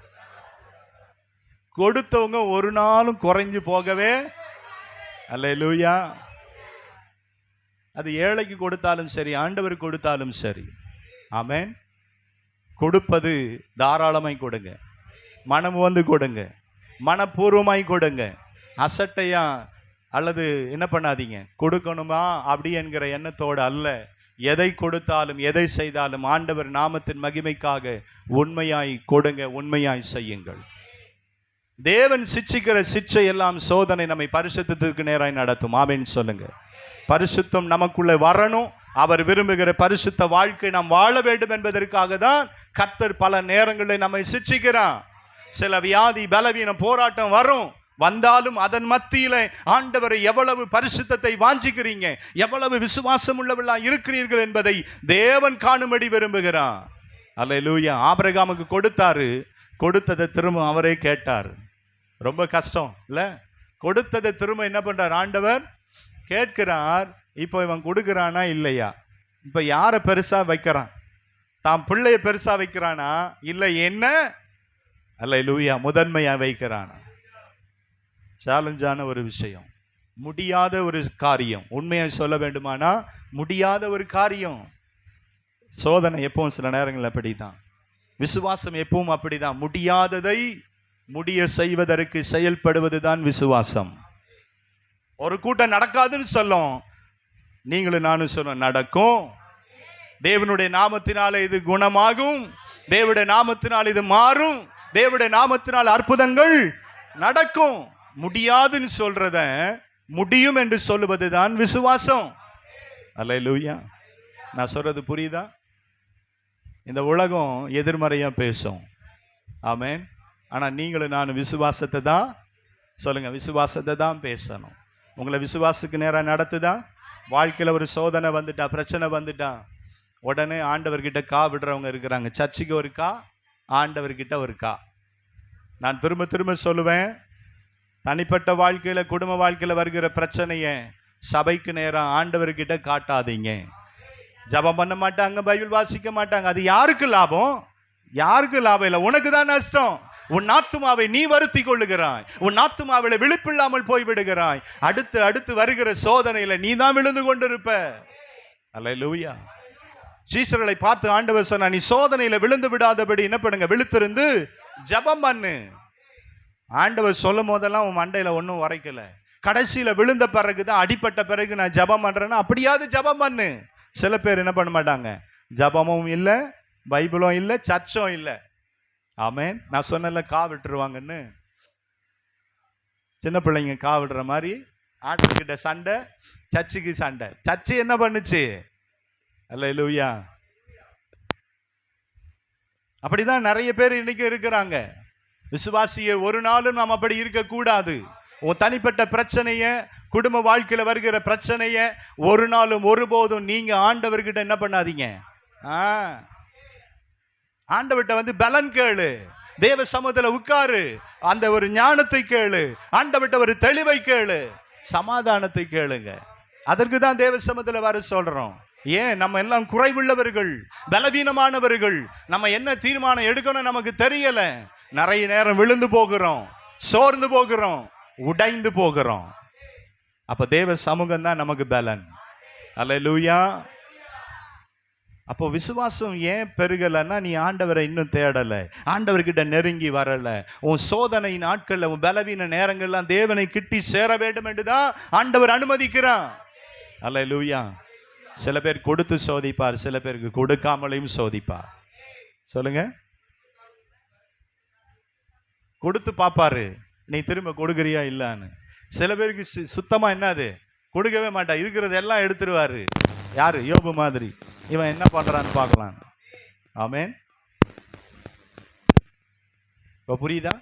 Speaker 1: கொடுத்தவங்க ஒரு நாளும் குறைஞ்சு போகவே. அல்லேலூயா. அது ஏழைக்கு கொடுத்தாலும் சரி, ஆண்டவருக்கு கொடுத்தாலும் சரி. ஆமென். கொடுப்பது தாராளமாய் கொடுங்க, மனம் வந்து கொடுங்க, மனப்பூர்வமாய் கொடுங்க. அசட்டையா அல்லது என்ன பண்ணாதீங்க, கொடுக்கணுமா அப்படி என்கிற எண்ணத்தோடு அல்ல. எதை கொடுத்தாலும் எதை செய்தாலும் ஆண்டவர் நாமத்தின் மகிமைக்காக உண்மையாய் கொடுங்க, உண்மையாய் செய்யுங்கள். தேவன் சிட்சிக்கிற சிட்சை எல்லாம் சோதனை நம்மை பரிசுத்தத்துக்கு நேராய் நடத்தும். ஆமென் சொல்லுங்க. பரிசுத்தம் நமக்குள்ள வரணும். அவர் விரும்புகிற பரிசுத்த வாழ்க்கை நாம் வாழ வேண்டும் என்பதற்காக தான் கர்த்தர் பல நேரங்களில் நம்மை சிட்சிக்கிறார். சில வியாதி, பலவீனம், போராட்டம் வரும். வந்தாலும் அதன் மத்தியில ஆண்டவரை எவ்வளவு பரிசுத்தத்தை வாஞ்சிக்கிறீங்க, எவ்வளவு விசுவாசம் உள்ளவர்களா இருக்கிறீர்கள் என்பதை தேவன் காணும்படி விரும்புகிறார். அல்லேலூயா. ஆபிரகாமுக்கு கொடுத்தாரு, கொடுத்ததை திரும்ப அவரே கேட்டார். ரொம்ப கஷ்டம் இல்ல? கொடுத்ததை திரும்ப என்ன பண்றார்? ஆண்டவர் கேட்கிறார். இப்போ இவன் கொடுக்கிறானா இல்லையா? இப்ப யாரை பெருசா வைக்கிறான்? தாம் பிள்ளைய பெருசா வைக்கிறானா இல்லை என்ன? அல்லேலூயா, முதன்மையா வைக்கிறானா? சேலஞ்சான ஒரு விஷயம், முடியாத ஒரு காரியம். உண்மையை சொல்ல வேண்டுமானா முடியாத ஒரு காரியம். சோதனை எப்பவும் சில நேரங்கள் அப்படிதான், விசுவாசம் எப்பவும் அப்படிதான். முடியாததை முடிய செய்வதற்கு செயல்படுவதுதான் விசுவாசம். ஒரு கூட்டம் நடக்காதுன்னு சொல்லும், நீங்களும் நானும் சொல்ல நடக்கும். தேவனுடைய நாமத்தினால இது குணமாகும், தேவனுடைய நாமத்தினால் இது மாறும், தேவனுடைய நாமத்தினால் அற்புதங்கள் நடக்கும். முடியாதுன்னு சொல்றத முடியும் என்று சொல்லுவதுதான் விசுவாசம். அல்லேலூயா. நான் சொல்றது புரியுதா? இந்த உலகம் எதிர்மறையா பேசும். ஆமென். ஆனா நீங்களும் நான் விசுவாசத்தை தான் சொல்லுங்க, விசுவாசத்தை தான் பேசணும். உங்களை விசுவாசத்துக்கு நேரம் நடத்துதா? வாழ்க்கையில் ஒரு சோதனை வந்துட்டா, பிரச்சனை வந்துட்டா, உடனே ஆண்டவர்கிட்ட கா விடுறவங்க இருக்கிறாங்க. சர்ச்சுக்கு ஒரு கா, ஆண்டவர்கிட்ட ஒரு கா. நான் திரும்ப திரும்ப சொல்லுவேன், தனிப்பட்ட வாழ்க்கையில் குடும்ப வாழ்க்கையில் வருகிற பிரச்சனையை சபைக்கு நேரம் ஆண்டவர்கிட்ட காட்டாதீங்க. ஜபம் பண்ண மாட்டாங்க, பைபிள் வாசிக்க மாட்டாங்க. அது யாருக்கு லாபம்? யாருக்கு லாபம் இல்லை, உனக்கு தான் நஷ்டம். உன் ஆத்துமாவை நீ வருத்தி கொள்ளுகிறாய், உன் ஆத்துமாவில விழிப்பில்லாமல் போய்விடுகிறாய். அடுத்து அடுத்து வருகிற சோதனையில நீ தான் விழுந்து கொண்டிருப்ப. அல்லேலூயா. சீஷர்களை பார்த்து ஆண்டவர் சொன்னா, நீ சோதனையில விழுந்து விடாதபடி என்ன பண்ணுங்க, விழித்திருந்து ஜபம் பண்ணு. ஆண்டவர் சொல்லும் போதெல்லாம் உன் மண்டையில ஒன்றும் உரைக்கல. கடைசியில விழுந்த பிறகுதான், அடிப்பட்ட பிறகு நான் ஜபம் பண்றேன்னா அப்படியாவது ஜபம் பண்ணு. சில பேர் என்ன பண்ண மாட்டாங்க, ஜபமும் இல்லை, பைபிளும் இல்லை, சர்ச்சும் இல்லை. ஆமென். நான் சொன்னல கா விட்டுருவாங்கன்னு. சின்ன பிள்ளைங்க கா விடுற மாதிரி ஆண்டவர்கிட்ட சண்டை, சர்ச்சுக்கு சண்டை. சர்ச்சு என்ன பண்ணுச்சு? அல்லேலூயா. அப்படிதான் நிறைய பேர் இன்னைக்கு இருக்கிறாங்க. விசுவாசியை ஒரு நாளும் நாம் அப்படி இருக்கக்கூடாது. உன் தனிப்பட்ட பிரச்சனைய, குடும்ப வாழ்க்கையில் வருகிற பிரச்சனைய ஒரு நாளும் ஒருபோதும் நீங்க ஆண்டவர்கிட்ட என்ன பண்ணாதீங்க. ஆண்டவர்கிட்ட வந்து பலன் கேளு, தேவ சமூகத்தில் உட்காரு, அந்த ஒரு ஞானத்தை கேளு, ஆண்டவர்கிட்ட ஒரு தெளிவை கேளு, சமாதானத்தை கேளுங்க. அதற்கு தான் தேவ சமூகத்தில் வர சொல்றோம். ஏன்? நம்ம எல்லாம் குறைவுள்ளவர்கள், பலவீனமானவர்கள். நம்ம என்ன தீர்மானம் எடுக்கணும் நமக்கு தெரியல. நிறைய நேரம் விழுந்து போகிறோம், சோர்ந்து போகிறோம், உடைந்து போகிறோம். அப்ப தேவ சமூகம் தான் நமக்கு பலன். அல்லேலூயா. அப்போ விசுவாசம் ஏன் பெருகலைன்னா, நீ ஆண்டவரை இன்னும் தேடலை, ஆண்டவர்கிட்ட நெருங்கி வரல. உன் சோதனை நாட்கள்ல, உன் பலவீன நேரங்கள்லாம் தேவனை கிட்டி சேர வேண்டும் என்றுதான் ஆண்டவர் அனுமதிக்கிறான். அல்லேலூயா. சில பேர் கொடுத்து சோதிப்பார், சில பேருக்கு கொடுக்காமலையும் சோதிப்பார். சொல்லுங்க. கொடுத்து பார்ப்பாரு, நீ திரும்ப கொடுக்குறியா இல்லன்னு. சில பேருக்கு சுத்தமா என்னது, கொடுக்கவே மாட்டா, இருக்கிறது எல்லாம் எடுத்துருவாரு. யாரு? யோபு மாதிரி. இவன் என்ன பண்றான்னு பார்க்கலாம். ஆமென். இப்போ புரியுதா?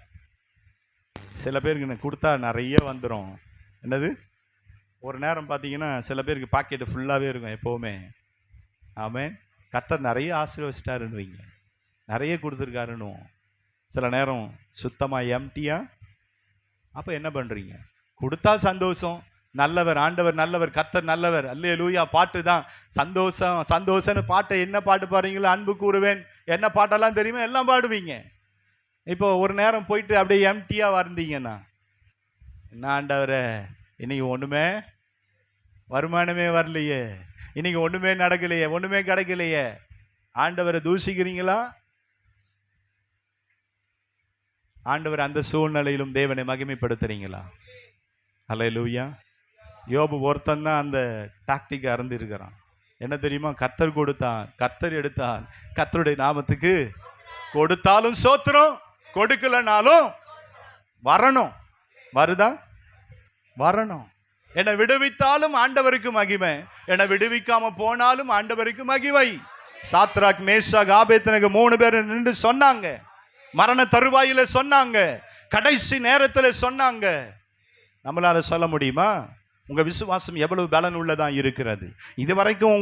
Speaker 1: சில பேருக்கு கொடுத்தா நிறைய வந்துடும். என்னது? ஒரு நேரம் பார்த்தீங்கன்னா சில பேருக்கு பாக்கெட்டு ஃபுல்லாகவே இருக்கும் எப்போவுமே. ஆமென். கர்த்தர் நிறைய ஆசீர்வதிச்சிட்டாருன்றீங்க, நிறைய கொடுத்துருக்காருன்னு. சில நேரம் சுத்தமாக எம்டியா. அப்போ என்ன பண்ணுறீங்க? கொடுத்தா சந்தோஷம், நல்லவர், ஆண்டவர் நல்லவர், கர்த்தர் நல்லவர், அல்லேலூயா. பாட்டு தான் சந்தோஷம் சந்தோஷம்னு பாட்டை என்ன பாட்டு பாடுறீங்களோ, அன்பு கூறுவேன், என்ன பாட்டெல்லாம் தெரியுமோ எல்லாம் பாடுவீங்க. இப்போ ஒரு நேரம் போயிட்டு அப்படியே எம்டியாக வந்தீங்கன்னா, என்ன ஆண்டவரே இன்னைக்கு ஒன்றுமே வருமானமே வரலையே, இன்னைக்கு ஒன்றுமே நடக்கலையே, ஒன்றுமே கிடைக்கலையே, ஆண்டவரை தூஷிக்கிறீங்களா? ஆண்டவர் அந்த சூழ்நிலையிலும் தேவனை மகிமைப்படுத்துறீங்களா? அல்லேலூயா. யோபு ஒருத்தன் தான் அந்த டாக்டிக் அறிந்து இருக்கிறான். என்ன தெரியுமா? கர்த்தர் கொடுத்தான், கர்த்தர் எடுத்தான், கர்த்தருடைய நாமத்துக்கு கொடுத்தாலும் சோத்திரம், கொடுக்கலனாலும் வரணும். வருதா? வரணும். என்னை விடுவித்தாலும் ஆண்டவருக்கு மகிமை, என்னை விடுவிக்காம போனாலும் ஆண்டவருக்கு மகிமை. சாத்ராக், மேஷாக், ஆபேத்நேகோ 3 பேர் நின்று சொன்னாங்க, மரண தருவாயில சொன்னாங்க, கடைசி நேரத்தில் சொன்னாங்க. நம்மளால சொல்ல முடியுமா? உங்க விசுவாசம் எவ்வளவு பலன் உள்ளதா இருக்கிறது? இதுவரைக்கும்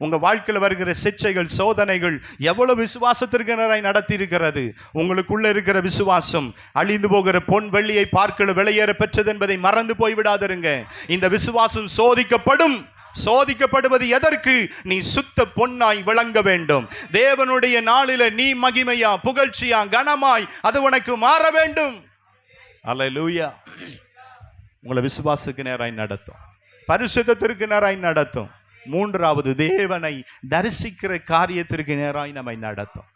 Speaker 1: உங்க வாழ்க்கையில் வருகிற சிக்ஷைகள், சோதனைகள் எவ்வளவு விசுவாசத்திற்கு நேராய் நடத்தி இருக்கிறது. உங்களுக்குள்ள இருக்கிற விசுவாசம் அழிந்து போகிற பொன் வெள்ளியை பார்க்கல விலையேற பெற்றது என்பதை மறந்து போய்விடாதிருங்க. இந்த விசுவாசம் சோதிக்கப்படும். சோதிக்கப்படுவது எதற்கு? நீ சுத்த பொன்னாய் விளங்க வேண்டும். தேவனுடைய நாளில நீ மகிமையா, புகழ்ச்சியா, கனமாய் அது உனக்கு மாற வேண்டும். அல்லேலூயா. உங்களை விசுவாசத்துக்கு நேராய் நடத்தும், பரிசுத்தத்திற்கு நேராய் நடத்தும். 3வது, தேவனை தரிசிக்கிற காரியத்திற்கு நேராய் நம்மை நடத்தும்.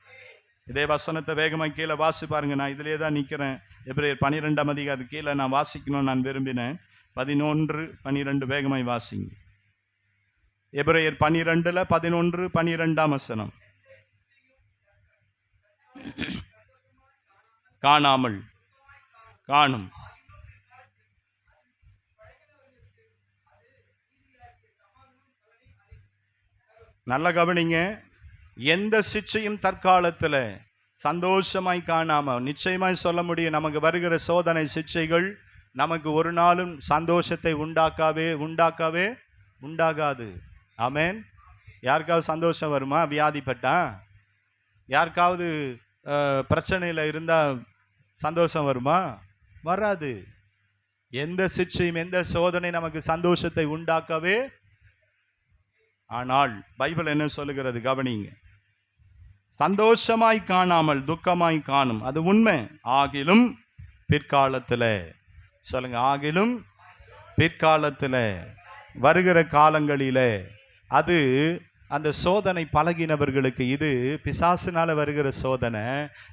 Speaker 1: இதே வசனத்தை வேகமாக கீழே வாசி பாருங்க. நான் இதிலே தான் நிற்கிறேன். எபிரேயர் 12ஆம் அதிகாரம் கீழே நான் வாசிக்கணும்னு நான் விரும்பினேன். 11, 12 வேகமாய் வாசிங்க. எபிரேயர் 12ல் 11, 12ஆம் வசனம். காணாமல் காணும். நல்ல கவனிங்க. எந்த சிற்சையும் தற்காலத்தில் சந்தோஷமாய் காணாம, நிச்சயமாய் சொல்ல முடியும், நமக்கு வருகிற சோதனை சிற்சைகள் நமக்கு ஒரு நாளும் சந்தோஷத்தை உண்டாக்காது. ஆமென். யாருக்காவது சந்தோஷம் வருமா? வியாதிப்பட்டா, யாருக்காவது பிரச்சனையில் இருந்தால் சந்தோஷம் வருமா? வராது. எந்த சிற்சையும் எந்த சோதனை நமக்கு சந்தோஷத்தை உண்டாக்கவே. ஆனால் பைபிள் என்ன சொல்லுகிறது கவனிங்க. சந்தோஷமாய் காணாமல் துக்கமாய் காணும், அது உண்மை. ஆகிலும் பிற்காலத்தில், சொல்லுங்க, ஆகிலும் பிற்காலத்தில் வருகிற காலங்களிலே, அது அந்த சோதனை பழகினவர்களுக்கு. இது பிசாசினால வருகிற சோதனை,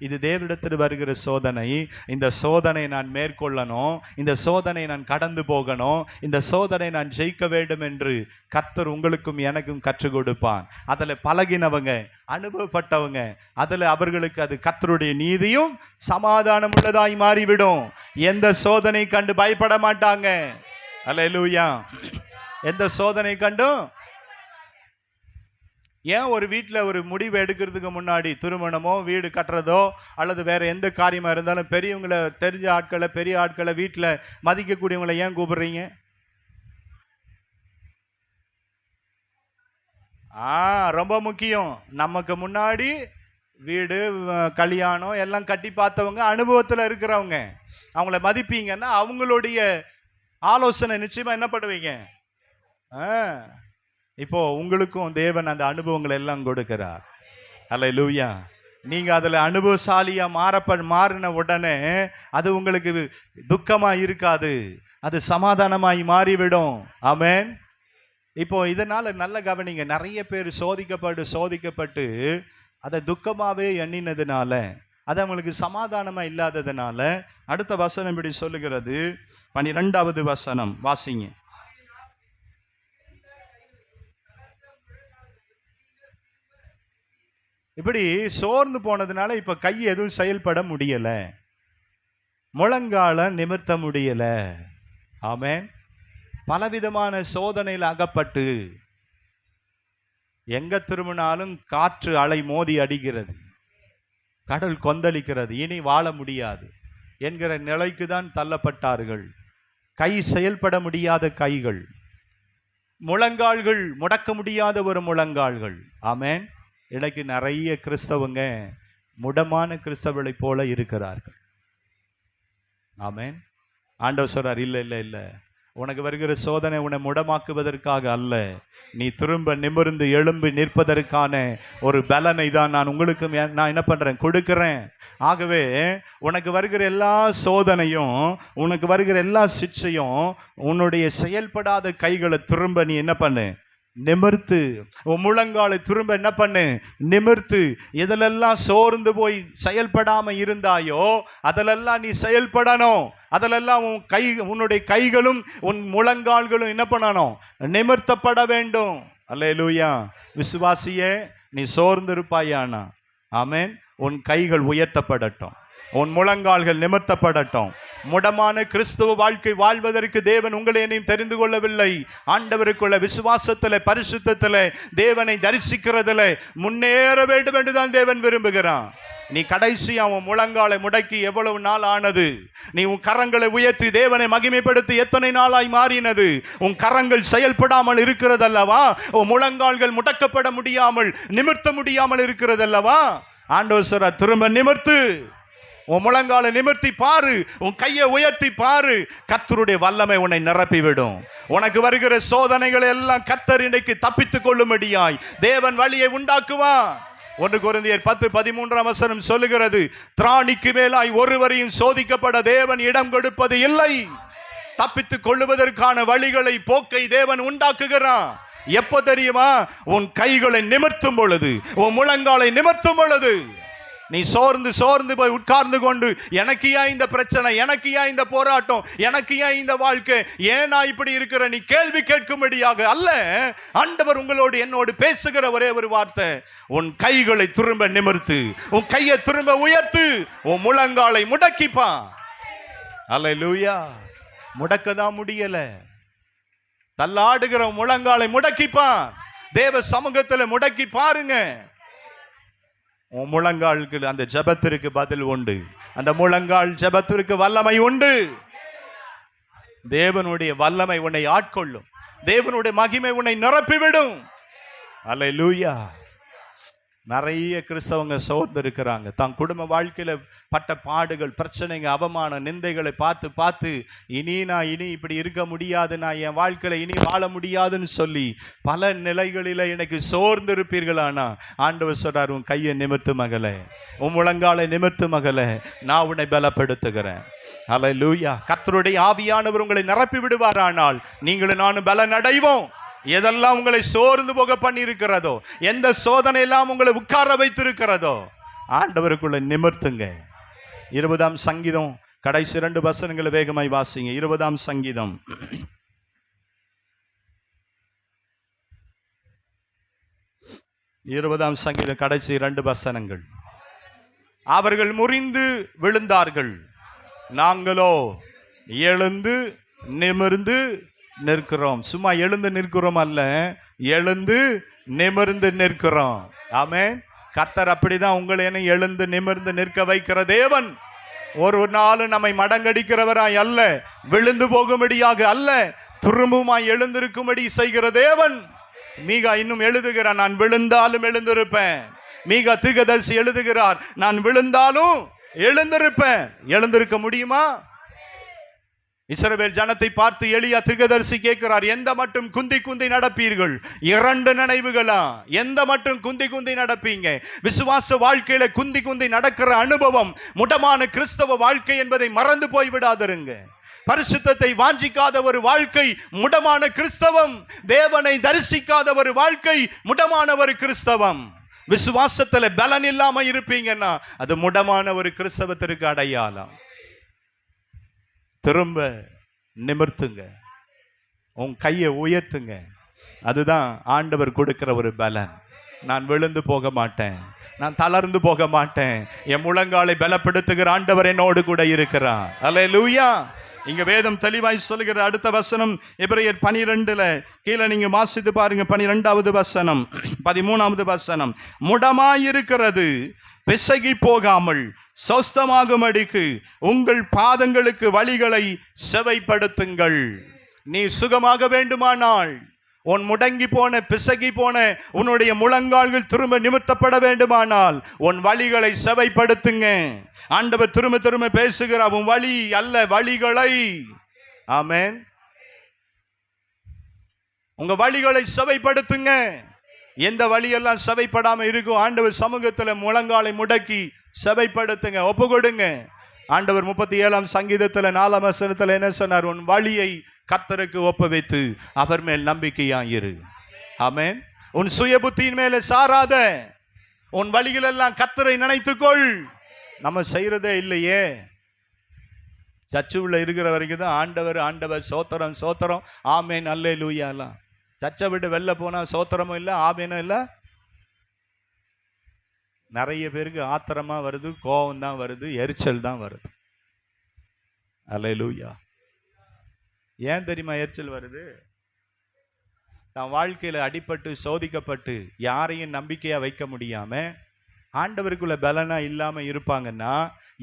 Speaker 1: இது தேவனிடத்தில் வருகிற சோதனை. இந்த சோதனை நான் மேற்கொள்ளணும், இந்த சோதனை நான் கடந்து போகணும், இந்த சோதனை நான் ஜெயிக்க வேண்டும் என்று கர்த்தர் உங்களுக்கும் எனக்கும் கற்றுக் கொடுப்பான். அதில் பழகினவங்க, அனுபவப்பட்டவங்க, அதில் அவர்களுக்கு அது கர்த்தருடைய நீதியும் சமாதானம் உள்ளதாய் மாறிவிடும். எந்த சோதனை கண்டு பயப்பட மாட்டாங்க. அல்லேலூயா. எந்த சோதனை கண்டும். ஏன் ஒரு வீட்டில் ஒரு முடிவு எடுக்கிறதுக்கு முன்னாடி, திருமணமோ வீடு கட்டுறதோ அல்லது வேற எந்த காரியமாக இருந்தாலும், பெரியவங்களை, தெரிஞ்ச ஆட்களை, பெரிய ஆட்களை, வீட்டில் மதிக்கக்கூடியவங்களை ஏன் கூப்பிடுறீங்க? ரொம்ப முக்கியம். நமக்கு முன்னாடி வீடு, கல்யாணம் எல்லாம் கட்டி பார்த்தவங்க, அனுபவத்தில் இருக்கிறவங்க, அவங்கள மதிப்பீங்கன்னா அவங்களுடைய ஆலோசனை நிச்சயமா என்ன பண்ணுவீங்க? இப்போ உங்களுக்கும் தேவன் அந்த அனுபவங்களை எல்லாம் கொடுக்கிறார். அல்லேலூயா. நீங்க அதுல அனுபவசாலியா மாறின உடனே அது உங்களுக்கு துக்கமா இருக்காது, அது சமாதானமாய் மாறிவிடும். ஆமென். இப்போ இதனால நல்ல கவனிங்க, நிறைய பேர் சோதிக்கப்பட்டு அதை துக்கமாவே எண்ணினதுனால, அது அவங்களுக்கு சமாதானமா இல்லாததுனால, அடுத்த வசனம் இப்படி சொல்லுகிறது, 12வது வசனம் வாசிங்க. இப்படி சோர்ந்து போனதுனால இப்ப கை எதுவும் செயல்பட முடியல, முழங்கால நிமிர்த்த முடியல. ஆமென். பலவிதமான சோதனையில் அகப்பட்டு எங்க திரும்பினாலும் காற்று அலை மோதி அடிக்கிறது, கடல் கொந்தளிக்கிறது, இனி வாழ முடியாது என்கிற நிலைக்கு தான் தள்ளப்பட்டார்கள். கை செயல்பட முடியாத கைகள், முழங்கால்கள் முடக்க முடியாத ஒரு முழங்கால்கள். ஆமென். இன்னைக்கு நிறைய கிறிஸ்தவங்க முடமான கிறிஸ்தவர்களை போல இருக்கிறார்கள். ஆமென். ஆண்டவர் சொல்றார், இல்ல, உனக்கு வருகிற சோதனை உன்னை முடமாக்குவதற்காக அல்ல, நீ திரும்ப நிமிர்ந்து எழும்பி நிற்பதற்கான ஒரு பலனை தான் நான் உங்களுக்கு நான் என்ன பண்றேன், கொடுக்கிறேன். ஆகவே உனக்கு வருகிற எல்லா சோதனையும், உனக்கு வருகிற எல்லா சிற்சையும், உன்னுடைய செயல்படாத கைகளை திரும்ப நீ என்ன பண்ணு, நிமிர்த்து. உன் முழங்காலை திரும்ப என்ன பண்ணு, நிமிர்த்து. எதிலெல்லாம் சோர்ந்து போய் செயல்படாம இருந்தாயோ அதிலெல்லாம் நீ செயல்படணும். அதிலெல்லாம் உன்னுடைய கைகளும் உன் முழங்கால்களும் என்ன பண்ணணும், நிமிர்த்தப்பட வேண்டும். அல்லேலூயா. விசுவாசியே, நீ சோர்ந்து இருப்பாயானா, ஆமென், உன் கைகள் உயர்த்தப்படட்டும், உன் முழங்கால்கள் நிமிர்த்தப்படட்டும். முடமான கிறிஸ்துவ வாழ்க்கை வாழ்வதற்கு தேவன் உங்களை என்னையும் தெரிந்து கொள்ளவில்லை. ஆண்டவருக்குள்ள விசுவாசத்தில், பரிசுத்தத்தில், தேவனை தரிசிக்கிறதுல முன்னேற வேண்டும் என்றுதான் தேவன் விரும்புகிறான். நீ கடைசியா உன் முழங்காலை முடக்கி எவ்வளவு நாள் ஆனது? நீ உன் கரங்களை உயர்த்தி தேவனை மகிமைப்படுத்தி எத்தனை நாளாய் மாறினது? உன் கரங்கள் செயல்படாமல் இருக்கிறதல்லவா? உன் முழங்கால்கள் முடக்கப்பட முடியாமல், நிமிர்த்த முடியாமல் இருக்கிறதல்லவா? ஆண்டவர் சொல்றார், திரும்ப நிமிர்த்து. உன் முழங்காலை நிமிர்த்தி பாரு, உன் கையை உயர்த்தி பாரு. கர்த்தருடைய வல்லமை உன்னை நிரப்பிவிடும். உனக்கு வருகிற சோதனைகளை எல்லாம் கர்த்தர் இன்றைக்கு தப்பித்துக் கொள்ளும்படியாய் தேவன் வழியை உண்டாக்குவான். 1 கொரிந்தியர் 10:13 சொல்லுகிறது, திராணிக்கு மேலாய் ஒருவரையும் சோதிக்கப்பட தேவன் இடம் கொடுப்பது இல்லை. தப்பித்துக் கொள்ளுவதற்கான வழிகளை, போக்கை தேவன் உண்டாக்குகிறான். எப்போ தெரியுமா? உன் கைகளை நிமிர்த்தும் பொழுது, உன் முழங்காலை நிமிர்த்தும் பொழுது. நீ சோர்ந்து போய் உட்கார்ந்து கொண்டு, எனக்கு ஏன் இந்த பிரச்சனை, எனக்கு ஏன் இந்த போராட்டம், எனக்கு ஏன் இந்த வாழ்க்கை, ஏன் நான் இப்படி இருக்கிற, நீ கேள்வி கேட்கும்படியாக அல்ல. ஆண்டவர் உங்களோடு என்னோடு பேசுகிற ஒரே ஒரு வார்த்தை, உன் கைகளை திரும்ப நிமிர்த்து, உன் கையை திரும்ப உயர்த்து, உன் முழங்காலை முடக்கிப்பா. அல்லேலூயா. முடக்கதான் முடியல, தள்ளாடுகிற முழங்காலை முடக்கிப்பான். தேவ சமூகத்தில் முடக்கி பாருங்க. உன் முழங்காலுக்கு அந்த ஜெபத்திற்கு பதில் உண்டு. அந்த முழங்கால் ஜெபத்திற்கு வல்லமை உண்டு. தேவனுடைய வல்லமை உன்னை ஆட்கொள்ளும். தேவனுடைய மகிமை உன்னை நிரப்பிவிடும். அல்லேலூயா. நிறைய கிறிஸ்தவங்க சோர்ந்து இருக்கிறாங்க. தான் குடும்ப வாழ்க்கையில பட்ட பாடுகள், பிரச்சனைங்க, அவமான, நிந்தைகளை பார்த்து பார்த்து நான் இப்படி இருக்க முடியாது, நான் என் வாழ்க்கையில இனி வாழ முடியாதுன்னு சொல்லி பல நிலைகளில எனக்கு சோர்ந்து இருப்பீர்களானா, ஆண்டவர் சொல்றார், உன் கையை நிமிர்த்து மகளே, உன் முழங்காலை நிமிர்த்து மகளே, நான் உன்னை பலப்படுத்துகிறேன். அல்லேலூயா. கர்த்தருடைய ஆவியானவர் உங்களை நிரப்பி விடுவாரானால் நீங்களும் நானும் பலன் அடைவோம். எதெல்லாம் உங்களை சோர்ந்து போக பண்ணி இருக்கிறதோ, எந்த சோதனை எல்லாம் உங்களை உட்கார வைத்திருக்கிறதோ, ஆண்டவருக்குள்ள நிமிர்த்துங்க. 20ஆம் சங்கீதம் கடைசி 2 வசனங்களை வேகமாய் வாசிங்க. 20ஆம் சங்கீதம் 20ஆம் சங்கீதம் கடைசி 2 வசனங்கள். அவர்கள் முறிந்து விழுந்தார்கள், நாங்களோ எழுந்து நிமிர்ந்து நிற்கிறோம். சும்மா எழுந்து நிற்கிறோம் அல்ல, எழுந்து நிமிர்ந்து நிற்கிறோம். ஆமென். கர்த்தர் அப்படிதான் உங்களை எழுந்து நிமிர்ந்து நிற்க வைக்கிற தேவன். ஒரு நாளும் நம்மை மடங்கடிக்கிறவராய் அல்ல, விழுந்து போகும்படியாக அல்ல, திரும்பவுமாய் எழுந்திருக்கும்படி செய்கிற தேவன். மீகா இன்னும் எழுதுகிறார், நான் விழுந்தாலும் எழுந்திருப்பேன். மீகா தீர்க்கதரிசி எழுதுகிறார், நான் விழுந்தாலும் எழுந்திருப்பேன். எழுந்திருக்க முடியுமா? இஸ்ரவேல் ஜனத்தை பார்த்து எலியா தீர்க்கதரிசி கேட்கிறார், எந்த மட்டும் குந்தி குந்தி நடப்பீர்கள்? 2 நினைவுகளா? எந்த மட்டும் குந்தி குந்தி நடப்பீங்க? விசுவாச வாழ்க்கையில குந்தி குந்தி நடக்கிற அனுபவம் முடமான கிறிஸ்தவ வாழ்க்கை என்பதை மறந்து போய் விடாதிருங்க. பரிசுத்தத்தை வாஞ்சிக்காத ஒரு வாழ்க்கை முடமான கிறிஸ்தவம். தேவனை தரிசிக்காத ஒரு வாழ்க்கை முடமான ஒரு கிறிஸ்தவம். விசுவாசத்துல பலன் இல்லாம இருப்பீங்கன்னா அது முடமான ஒரு கிறிஸ்தவத்திற்கு அடையாளம். திரும்ப நிமிர்த்துங்க, உன் கையை உயர்த்துங்க. அதுதான் ஆண்டவர் கொடுக்கிற ஒரு பலன். நான் விழுந்து போக மாட்டேன், நான் தளர்ந்து போக மாட்டேன், என் முழங்காலை பலப்படுத்துகிற ஆண்டவர் என்னோடு கூட இருக்கிறார். அல்லேலூயா. இங்க வேதம் தெளிவாய் சொல்லுகிற அடுத்த வசனம் எபிரேயர் 12ல கீழே நீங்க வாசித்து பாருங்க. 12வது வசனம், 13வது வசனம். முடமாயிருக்கிறது பிசகி போகாமல் சொஸ்தமாகும்படிக்கு உங்கள் பாதங்களுக்கு வழிகளை செவைப்படுத்துங்கள். நீ சுகமாக வேண்டுமானால், உன் முடங்கி போன பிசகி போன உன்னுடைய முழங்கால்கள் திரும்ப நிமிர்த்தப்பட வேண்டுமானால் உன் வழிகளை செவைப்படுத்துங்க. ஆண்டவர் திரும்ப திரும்ப பேசுகிறார், உன் வழி அல்ல வழிகளை. ஆமென். உங்க வழிகளை செவைப்படுத்துங்க. எந்த வழியெல்லாம் செவைப்படாம இருக்கும், ஆண்டவர் சமூகத்தில் முழங்காலை முடக்கி செவைப்படுத்துங்க, ஒப்பு கொடுங்க. ஆண்டவர் 37ஆம் சங்கீதத்தில் 4ஆம் வசனத்தில் என்ன சொன்னார்? உன் வழியை கர்த்தருக்கு ஒப்புவித்து அவர் மேல் நம்பிக்கையாயிரு. ஆமென். உன் சுய புத்தியின் மேலே சாராத, உன் வழிகள் எல்லாம் கர்த்தரை நினைத்துக்கொள். நம்ம செய்யறதே இல்லையே. சர்ச்சு உள்ள இருக்கிற வரைக்கும் தான் ஆண்டவர் ஆண்டவர் சோத்திரம் சோத்திரம் ஆமேன் அல்லேலூயாலாம். சர்ச்சை விட்டு வெளில போனா சோத்திரமும் இல்லை, ஆமேனும் இல்லை. நிறைய பேருக்கு ஆத்திரமா வருது, கோபம் தான் வருது, எரிச்சல் தான் வருது. அல்லேலூயா. ஏன் தெரியுமா எரிச்சல் வருது? தன் வாழ்க்கையில அடிபட்டு சோதிக்கப்பட்டு யாரையும் நம்பிக்கையா வைக்க முடியாம ஆண்டவருக்குள்ள பலனா இல்லாம இருப்பாங்கன்னா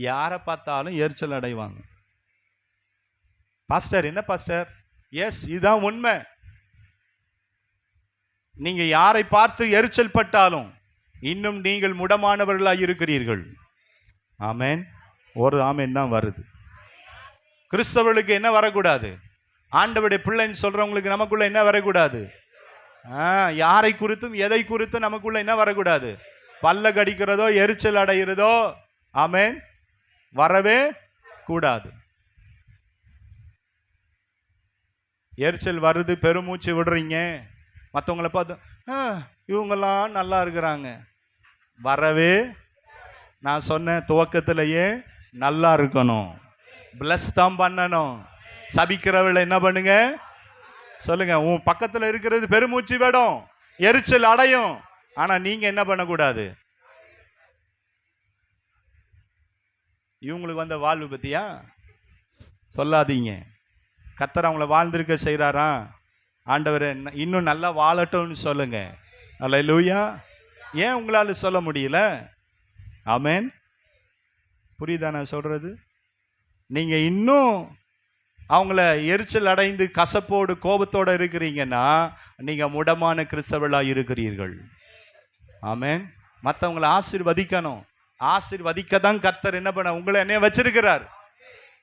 Speaker 1: யாரை பார்த்தாலும் எரிச்சல் அடைவாங்க. பாஸ்டர் என்ன பாஸ்டர்? எஸ், இதுதான் உண்மை. நீங்க யாரை பார்த்து எரிச்சல் பட்டாலும் இன்னும் நீங்கள் முடமானவர்களாக இருக்கிறீர்கள். ஆமேன். ஒரு ஆமேன் தான் வருது. கிறிஸ்தவர்களுக்கு என்ன வரக்கூடாது? ஆண்டவருடைய பிள்ளைன்னு சொல்றவங்களுக்கு நமக்குள்ள என்ன வரக்கூடாது? யாரை குறித்தும் எதை குறித்தும் நமக்குள்ள என்ன வரக்கூடாது? பல்ல கடிக்கிறதோ எரிச்சல் அடைகிறதோ ஆமேன் வரவே கூடாது. எரிச்சல் வருது, பெருமூச்சு விடுறீங்க, மற்றவங்களை பார்த்து இவங்கெல்லாம் நல்லா இருக்கிறாங்க, வரவே. நான் சொன்ன துவக்கத்திலேயே நல்லா இருக்கணும், பிளஸ் தான் பண்ணணும். சபிக்கிறவளை என்ன பண்ணுங்க சொல்லுங்க. உன் பக்கத்தில் இருக்கிறது பெருமூச்சு விடும், எரிச்சல் அடையும். ஆனா நீங்க என்ன பண்ணக்கூடாது? இவங்களுக்கு வந்த வாழ்வு பத்தியா சொல்லாதீங்க. கர்த்தர் அவங்கள வாழ்ந்திருக்க செய்கிறாரா? ஆண்டவர் இன்னும் நல்லா வாழட்டும்னு சொல்லுங்க. அல்லேலூயா. ஏன் உங்களால சொல்ல முடியல? ஆமென். புரியுதா நான் சொல்றது? நீங்க இன்னும் அவங்கள எரிச்சல் அடைந்து கசப்போடு கோபத்தோடு இருக்கிறீங்கன்னா நீங்க முடமான கிறிஸ்தவர்களா இருக்கிறீர்கள். ஆமென். மற்றவங்களை ஆசீர்வதிக்கணும். ஆசீர்வதிக்க தான் கர்த்தர் என்ன பண்ண உங்களை என்ன வச்சிருக்கிறார்.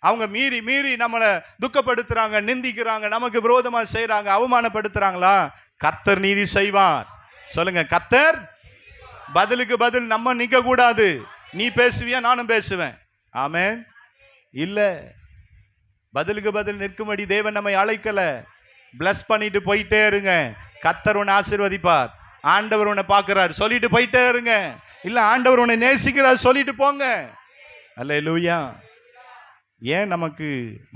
Speaker 1: அவங்க மீறி மீறி நம்மளை துக்கப்படுத்துறாங்க, நிந்திக்கிறாங்க, நமக்கு விரோதமா செய்யறாங்க, அவமானப்படுத்துறாங்களா? கர்த்தர் நீதி செய்வார். சொல்லுங்க, கர்த்தர் பதிலுக்கு பதில் நம்ம நிக்க கூடாது. நீ பேசுவியா, நானும் பேசுவேன். ஆமென். இல்ல, பதிலுக்கு பதில் நிற்கும்படி தேவன் நம்மை அழைக்கல. பிளஸ் பண்ணிட்டு போயிட்டே இருங்க. கர்த்தர் உன்னை ஆசீர்வதிப்பார். ஆண்டவர் உன்னை பார்க்கிறார், சொல்லிட்டு போயிட்டே இருங்க. இல்ல, ஆண்டவர் உன்னை நேசிக்கிறார், சொல்லிட்டு போங்க. அல்லேலூயா. ஏன் நமக்கு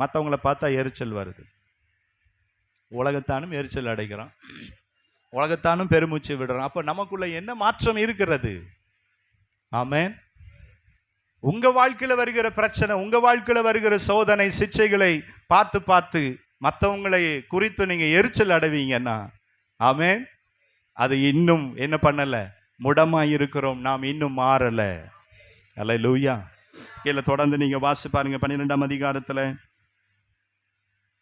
Speaker 1: மற்றவங்கள பார்த்தா எரிச்சல் வருது? உலகத்தானும் எரிச்சல் அடைக்கிறோம், உலகத்தானும் பெருமூச்சு விடுறோம். அப்ப நமக்குள்ள என்ன மாற்றம் இருக்கிறது? ஆமென். உங்க வாழ்க்கையில வருகிற பிரச்சனை, உங்க வாழ்க்கையில வருகிற சோதனை சிச்சைகளை பார்த்து பார்த்து மற்றவங்களை குறித்து நீங்க எரிச்சல் அடைவீங்கன்னா, ஆமென், அது இன்னும் என்ன பண்ணல, முடமா இருக்கிறோம், நாம் இன்னும் மாறல. அல்லேலூயா. கீழே தொடர்ந்து நீங்க வாசி பாருங்க. 12ஆம் அதிகாரத்துல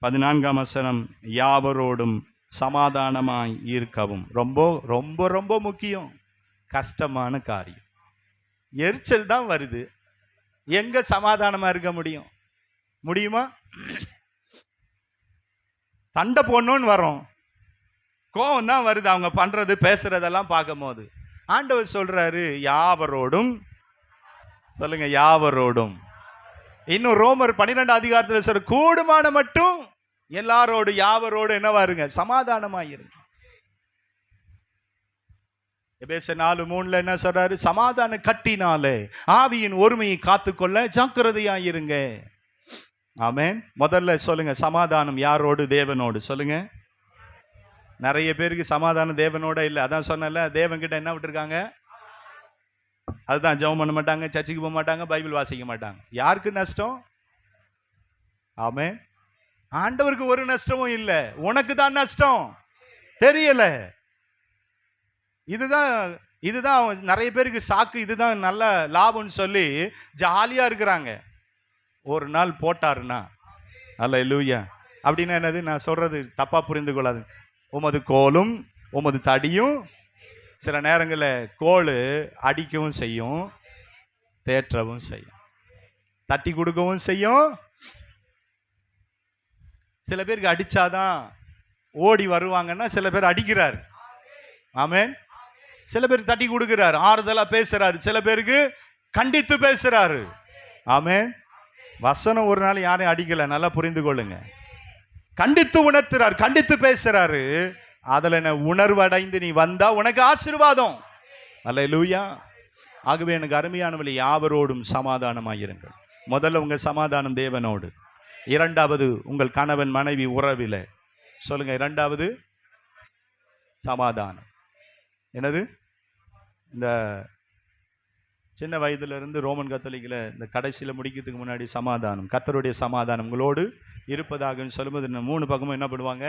Speaker 1: 14ஆம் வசனம், யாவரோடும் சமாதானமாய் இருக்கவும். ரொம்ப ரொம்ப ரொம்ப முக்கியம், கஷ்டமான காரியம். எரிச்சல் தான் வருது, எங்க சமாதானமா இருக்க முடியும்? முடியுமா? சண்டை போடணும்னு வரோம், கோபம் தான் வருது அவங்க பண்றது பேசுறதெல்லாம் பார்க்கும் போது. ஆண்டவர் சொல்றாரு யாவரோடும். சொல்லுங்க, யாவரோடும். இன்னும் ரோமர் 12ஆம் அதிகாரத்தில் சொல்ற, கூடுமான மட்டும் எல்லாரோடு யாவரோடு என்னவா இருங்க, சமாதானமா இருங்க. எபேசியர் 4:3 என்ன சொல்றாரு? சமாதான கட்டினாலே ஆவியின் ஒருமையை காத்துக்கொள்ள ஜாக்கிரதையா இருங்க. ஆமென். முதல்ல சொல்லுங்க, சமாதானம் யாரோடு? தேவனோடு. சொல்லுங்க. நிறைய பேருக்கு சமாதானம் தேவனோட இல்லை. அதான் சொன்னல, தேவன் கிட்ட என்ன விட்டுருக்காங்க? அதுதான், ஜெபம் பண்ண மாட்டாங்க, சர்ச்சுக்கு போக மாட்டாங்க, பைபிள் வாசிக்க மாட்டாங்க. யாருக்கு நஷ்டம்? ஆமென். ஆண்டவருக்கு ஒரு நஷ்டமும் இல்லை, உனக்கு தான் நஷ்டம். தெரியல. இதுதான் நிறைய பேருக்கு சாக்கு. இதுதான் நல்ல லாபம்னு சொல்லி ஜாலியா இருக்கிறாங்க. ஒரு நாள் போட்டாருன்னா, அல்லேலூயா. அப்படின்னா என்னது? நான் சொல்றது தப்பா புரிந்து கொள்ளாது. உமது கோலும் உமது தடியும், சில நேரங்களில் கோல் அடிக்கவும் செய்யும், தேற்றவும் செய்யும், தட்டி கொடுக்கவும் செய்யும். சில பேருக்கு அடிச்சாதான் ஓடி வருவாங்கன்னா சில பேர் அடிக்கிறார். ஆமென். சில பேர் தட்டி கொடுக்கிறார், ஆறுதலா பேசுறாரு, சில பேருக்கு கண்டித்து பேசுறாரு. ஆமென். வசனம் ஒரு நாள் யாரையும் அடிக்கல, நல்லா புரிந்து கொள்ளுங்க. கண்டித்து உணர்த்துறார், கண்டித்து பேசுறாரு. அதுல என்ன உணர்வு அடைந்து நீ வந்தா உனக்கு ஆசீர்வாதம். அல்லேலூயா. ஆகவே எனக்கு அருமையானவர்களே, யாவரோடும் சமாதானமாயிருங்கள். முதல்ல உங்க சமாதானம் தேவனோடு. இரண்டாவது உங்கள் கணவன் மனைவி உறவில. சொல்லுங்க, இரண்டாவது சமாதானம். என்னது? இந்த சின்ன வயதுல இருந்து ரோமன் கத்தோலிக்கில் இந்த கடைசியில் முடிக்கிறதுக்கு முன்னாடி சமாதானம், கர்த்தருடைய சமாதானம் உங்களோடு இருப்பதாக சொல்லும்போது 3 பக்கமும் என்ன பண்ணுவாங்க?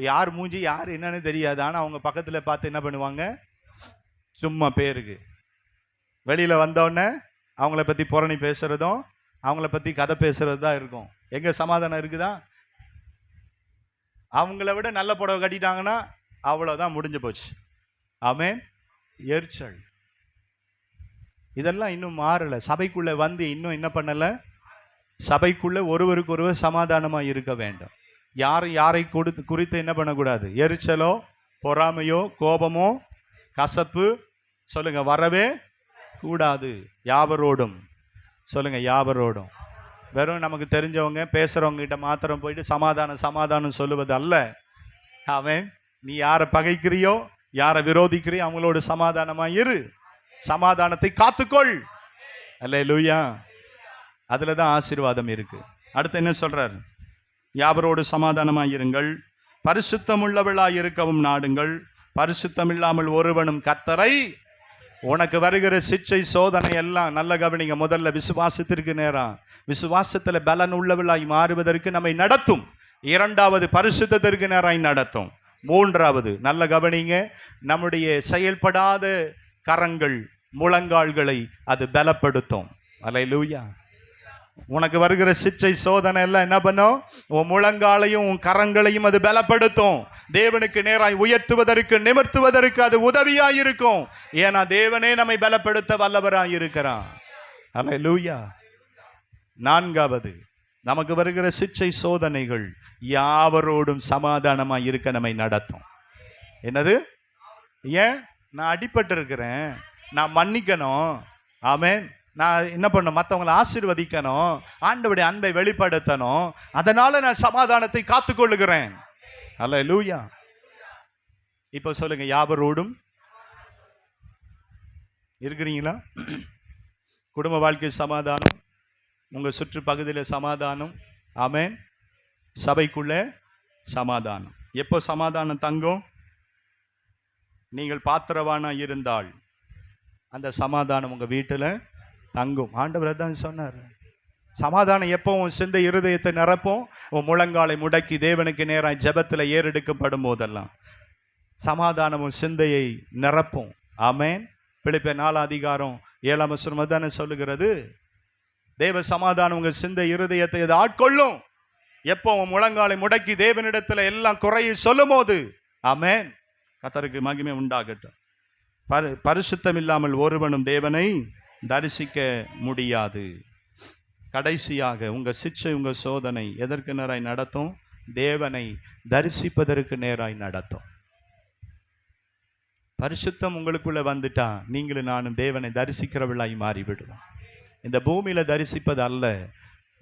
Speaker 1: யார் மூஞ்சி யார் என்னன்னு தெரியாது, ஆனால் அவங்க பக்கத்தில் பார்த்து என்ன பண்ணுவாங்க? சும்மா பேருக்கு வெளியில் வந்தோடனே அவங்கள பற்றி புரணி பேசுகிறதும் அவங்கள பற்றி கதை பேசுறது தான் இருக்கும். எங்கே சமாதானம் இருக்குதா? அவங்கள விட நல்ல புடவை கட்டிட்டாங்கன்னா அவ்வளோதான், முடிஞ்சு போச்சு. ஆமென். எரிச்சல் இதெல்லாம் இன்னும் மாறலை. சபைக்குள்ளே வந்து இன்னும் என்ன பண்ணலை? சபைக்குள்ளே ஒருவருக்கு ஒருவர் சமாதானமாக இருக்க வேண்டும். யாரை குறித்து என்ன பண்ணக்கூடாது? எரிச்சலோ பொறாமையோ கோபமோ கசப்பு சொல்லுங்க வரவே கூடாது. யாவரோடும். சொல்லுங்க, யாவரோடும். வெறும் நமக்கு தெரிஞ்சவங்க பேசுறவங்க கிட்ட மாத்திரம் போயிட்டு சமாதானம் சமாதானம் சொல்லுவது அல்ல. அவன் நீ யாரை பகைக்கிறியோ யாரை விரோதிக்கிறியோ அவங்களோட சமாதானமா இரு, சமாதானத்தை காத்துக்கொள். அல்லேலூயா. அதுல தான் ஆசீர்வாதம் இருக்கு. அடுத்து என்ன சொல்றாரு? யாவரோடு சமாதானமாயிருங்கள், பரிசுத்தம் உள்ளவளாய் இருக்கவும் நாடுங்கள், பரிசுத்தம் இல்லாமல் ஒருவனும் கர்த்தரை. உனக்கு வருகிற சிச்சை சோதனை எல்லாம் நல்ல கவனிங்க. முதல்ல விசுவாசத்திற்கு நேரம், விசுவாசத்துல பலன் உள்ளவளாய் மாறுவதற்கு நம்மை நடத்தும். இரண்டாவது பரிசுத்தத்திற்கு நேராய் நடத்தும். மூன்றாவது, நல்ல கவனிங்க, நம்முடைய செயல்படாத கரங்கள், முழங்கால்களை அது பலப்படுத்தும். அல்லேலூயா. உனக்கு வருகிற சிச்சை சோதனை எல்லாம் என்ன பண்ணும்? உன் முழங்காலையும் உன் கரங்களையும் அது பலப்படுத்தும். தேவனுக்கு நேராய் உயர்த்துவதற்கு, நிமிர்த்துவதற்கு அது உதவியாயிருக்கும். ஏன்னா தேவனே நம்மை பலப்படுத்த வல்லவராயிருக்கிறான். அல்லேலூயா. நான்காவது, நமக்கு வருகிற சிச்சை சோதனைகள் யாவரோடும் சமாதானமாய் இருக்க நம்மை நடத்தும். என்னது? ஏன்? நான் அடிபட்டு இருக்கிறேன், நான் மன்னிக்கணும், ஆமென், நான் என்ன பண்ணணும்? மற்றவங்களை ஆசீர்வதிக்கணும், ஆண்டவருடைய அன்பை வெளிப்படுத்தணும், அதனால நான் சமாதானத்தை காத்துக்கொள்ளுகிறேன். அல்லேலூயா. இப்போ சொல்லுங்க, யாவரோடும் இருக்கிறீங்களா? குடும்ப வாழ்க்கை சமாதானம், உங்க சுற்று பகுதியில் சமாதானம், ஆமென், சபைக்குள்ள சமாதானம். எப்போ சமாதானம் தங்கும்? நீங்கள் பாத்திரவானா இருந்தால் அந்த சமாதானம் உங்க வீட்டில் தங்கும். ஆண்டவர் தான் சொன்னார். சமாதானம் எப்போ உன் சிந்தை இருதயத்தை நிரப்பும்? உன் முழங்காலை முடக்கி தேவனுக்கு நேராக ஜெபத்தில் ஏறெடுக்கப்படும் போதெல்லாம் சமாதானம் உன் சிந்தையை நிரப்பும். ஆமென். பிலிப்பியர் 4:7 தானே சொல்லுகிறது. தேவ சமாதானம் உங்க சிந்தை இருதயத்தை அது ஆட்கொள்ளும். எப்போ உன் முழங்காலை முடக்கி தேவனிடத்தில் எல்லாம் குறையை சொல்லும் போது. ஆமென். கர்த்தருக்கு மகிமை உண்டாகட்டும். பரிசுத்தம் இல்லாமல் ஒருவனும் தேவனை தரிசிக்க முடியாது. கடைசியாக, உங்க சிச்சை, உங்க சோதனை எதற்கு நேராய் நடத்தும்? தேவனை தரிசிப்பதற்கு நேராய் நடத்தும். பரிசுத்தம் உங்களுக்குள்ள வந்துட்டா நீங்களும் நானும் தேவனை தரிசிக்கிறவர்களாய் மாறிவிடுவோம். இந்த பூமியில தரிசிப்பது அல்ல,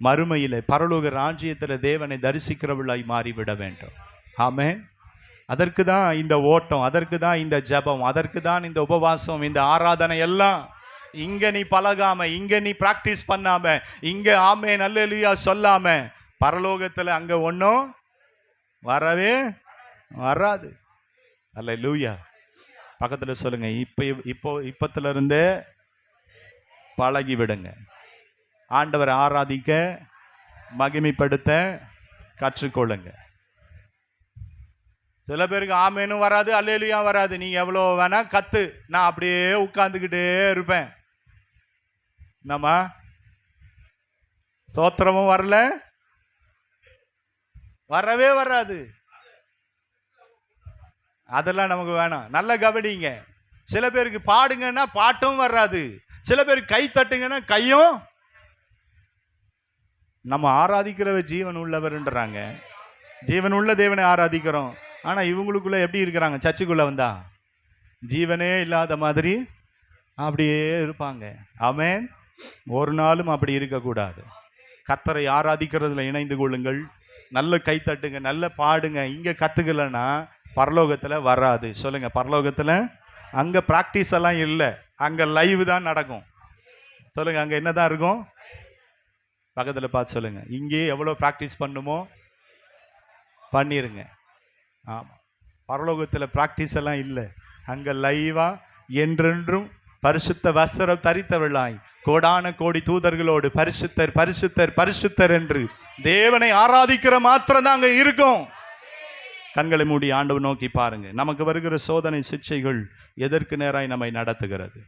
Speaker 1: மறுமையில பரலோக ராஜ்யத்தில் தேவனை தரிசிக்கிறவர்களாய் மாறிவிட வேண்டும். ஆமென். அதற்கு தான் இந்த ஓட்டம், அதற்கு தான் இந்த ஜெபம், அதற்கு தான் இந்த உபவாசம், இந்த ஆராதனை எல்லாம். இங்க நீ பழகாம, இங்க நீ பிராக்டிஸ் பண்ணாம, இங்க ஆமென் அல்லேலூயா சொல்லாம பரலோகத்தில் அங்க ஒன்றும் வரவே வராது. அல்லேலூயா. பக்கத்துல சொல்லுங்க, இப்பத்துல இருந்தே பழகி விடுங்க. ஆண்டவரை ஆராதிக்க, மகிமைப்படுத்த கற்றுக்கொள்ளுங்க. சில பேருக்கு ஆமேனும் வராது, அல்லேலூயா வராது. நீ எவ்வளோ வேணா கத்து, நான் அப்படியே உட்கார்ந்துக்கிட்டே இருப்பேன். நம்ம ஸ்தோத்திரமும் வரல, வரவே வராது. அதெல்லாம் நமக்கு வேணாம். நல்ல கவனிங்க. சில பேருக்கு பாடுங்கன்னா பாட்டும் வராது, சில பேருக்கு கை தட்டுங்கன்னா கையும். நம்ம ஆராதிக்கிறவ ஜீவன் உள்ளவர்ன்றாங்க, ஜீவன் உள்ள தேவனை ஆராதிக்கிறோம். ஆனா இவங்களுக்குள்ள எப்படி இருக்கிறாங்க? சர்ச்சுக்குள்ள வந்தா ஜீவனே இல்லாத மாதிரி அப்படியே இருப்பாங்க. ஆமென். ஒரு நாளும் அப்படி இருக்கக்கூடாது. கர்த்தரை ஆராதிக்கிறதுல இணைந்து கொள்ளுங்கள். நல்ல கை தட்டுங்க, நல்ல பாடுங்க. இங்க கத்துக்கலன்னா பரலோகத்துல வராது. சொல்லுங்க, பரலோகத்துல அங்க பிராக்டிஸ் எல்லாம் இல்லை, அங்க லைவ் தான் நடக்கும். சொல்லுங்க, அங்க என்னதான் இருக்கும்? பக்கத்துல பார்த்து சொல்லுங்க, இங்கே எவ்வளவு பிராக்டிஸ் பண்ணுமோ பண்ணிருங்க. ஆமா, பரலோகத்துல பிராக்டிஸ் எல்லாம் இல்லை, அங்க லைவா என்றென்றும் பரிசுத்த வஸ்திரம் தரித்தவளாய் கோடான கோடி தூதர்களோடு பரிசுத்தர் பரிசுத்தர் பரிசுத்தர் என்று தேவனை ஆராதிக்கிற மாத்திரம் தான் அங்க இருக்கும். கண்களை மூடி ஆண்டவர் நோக்கி பாருங்க. நமக்கு வருகிற சோதனை சிச்சைகள் எதற்கு நேராய் நம்மை நடத்துகிறது?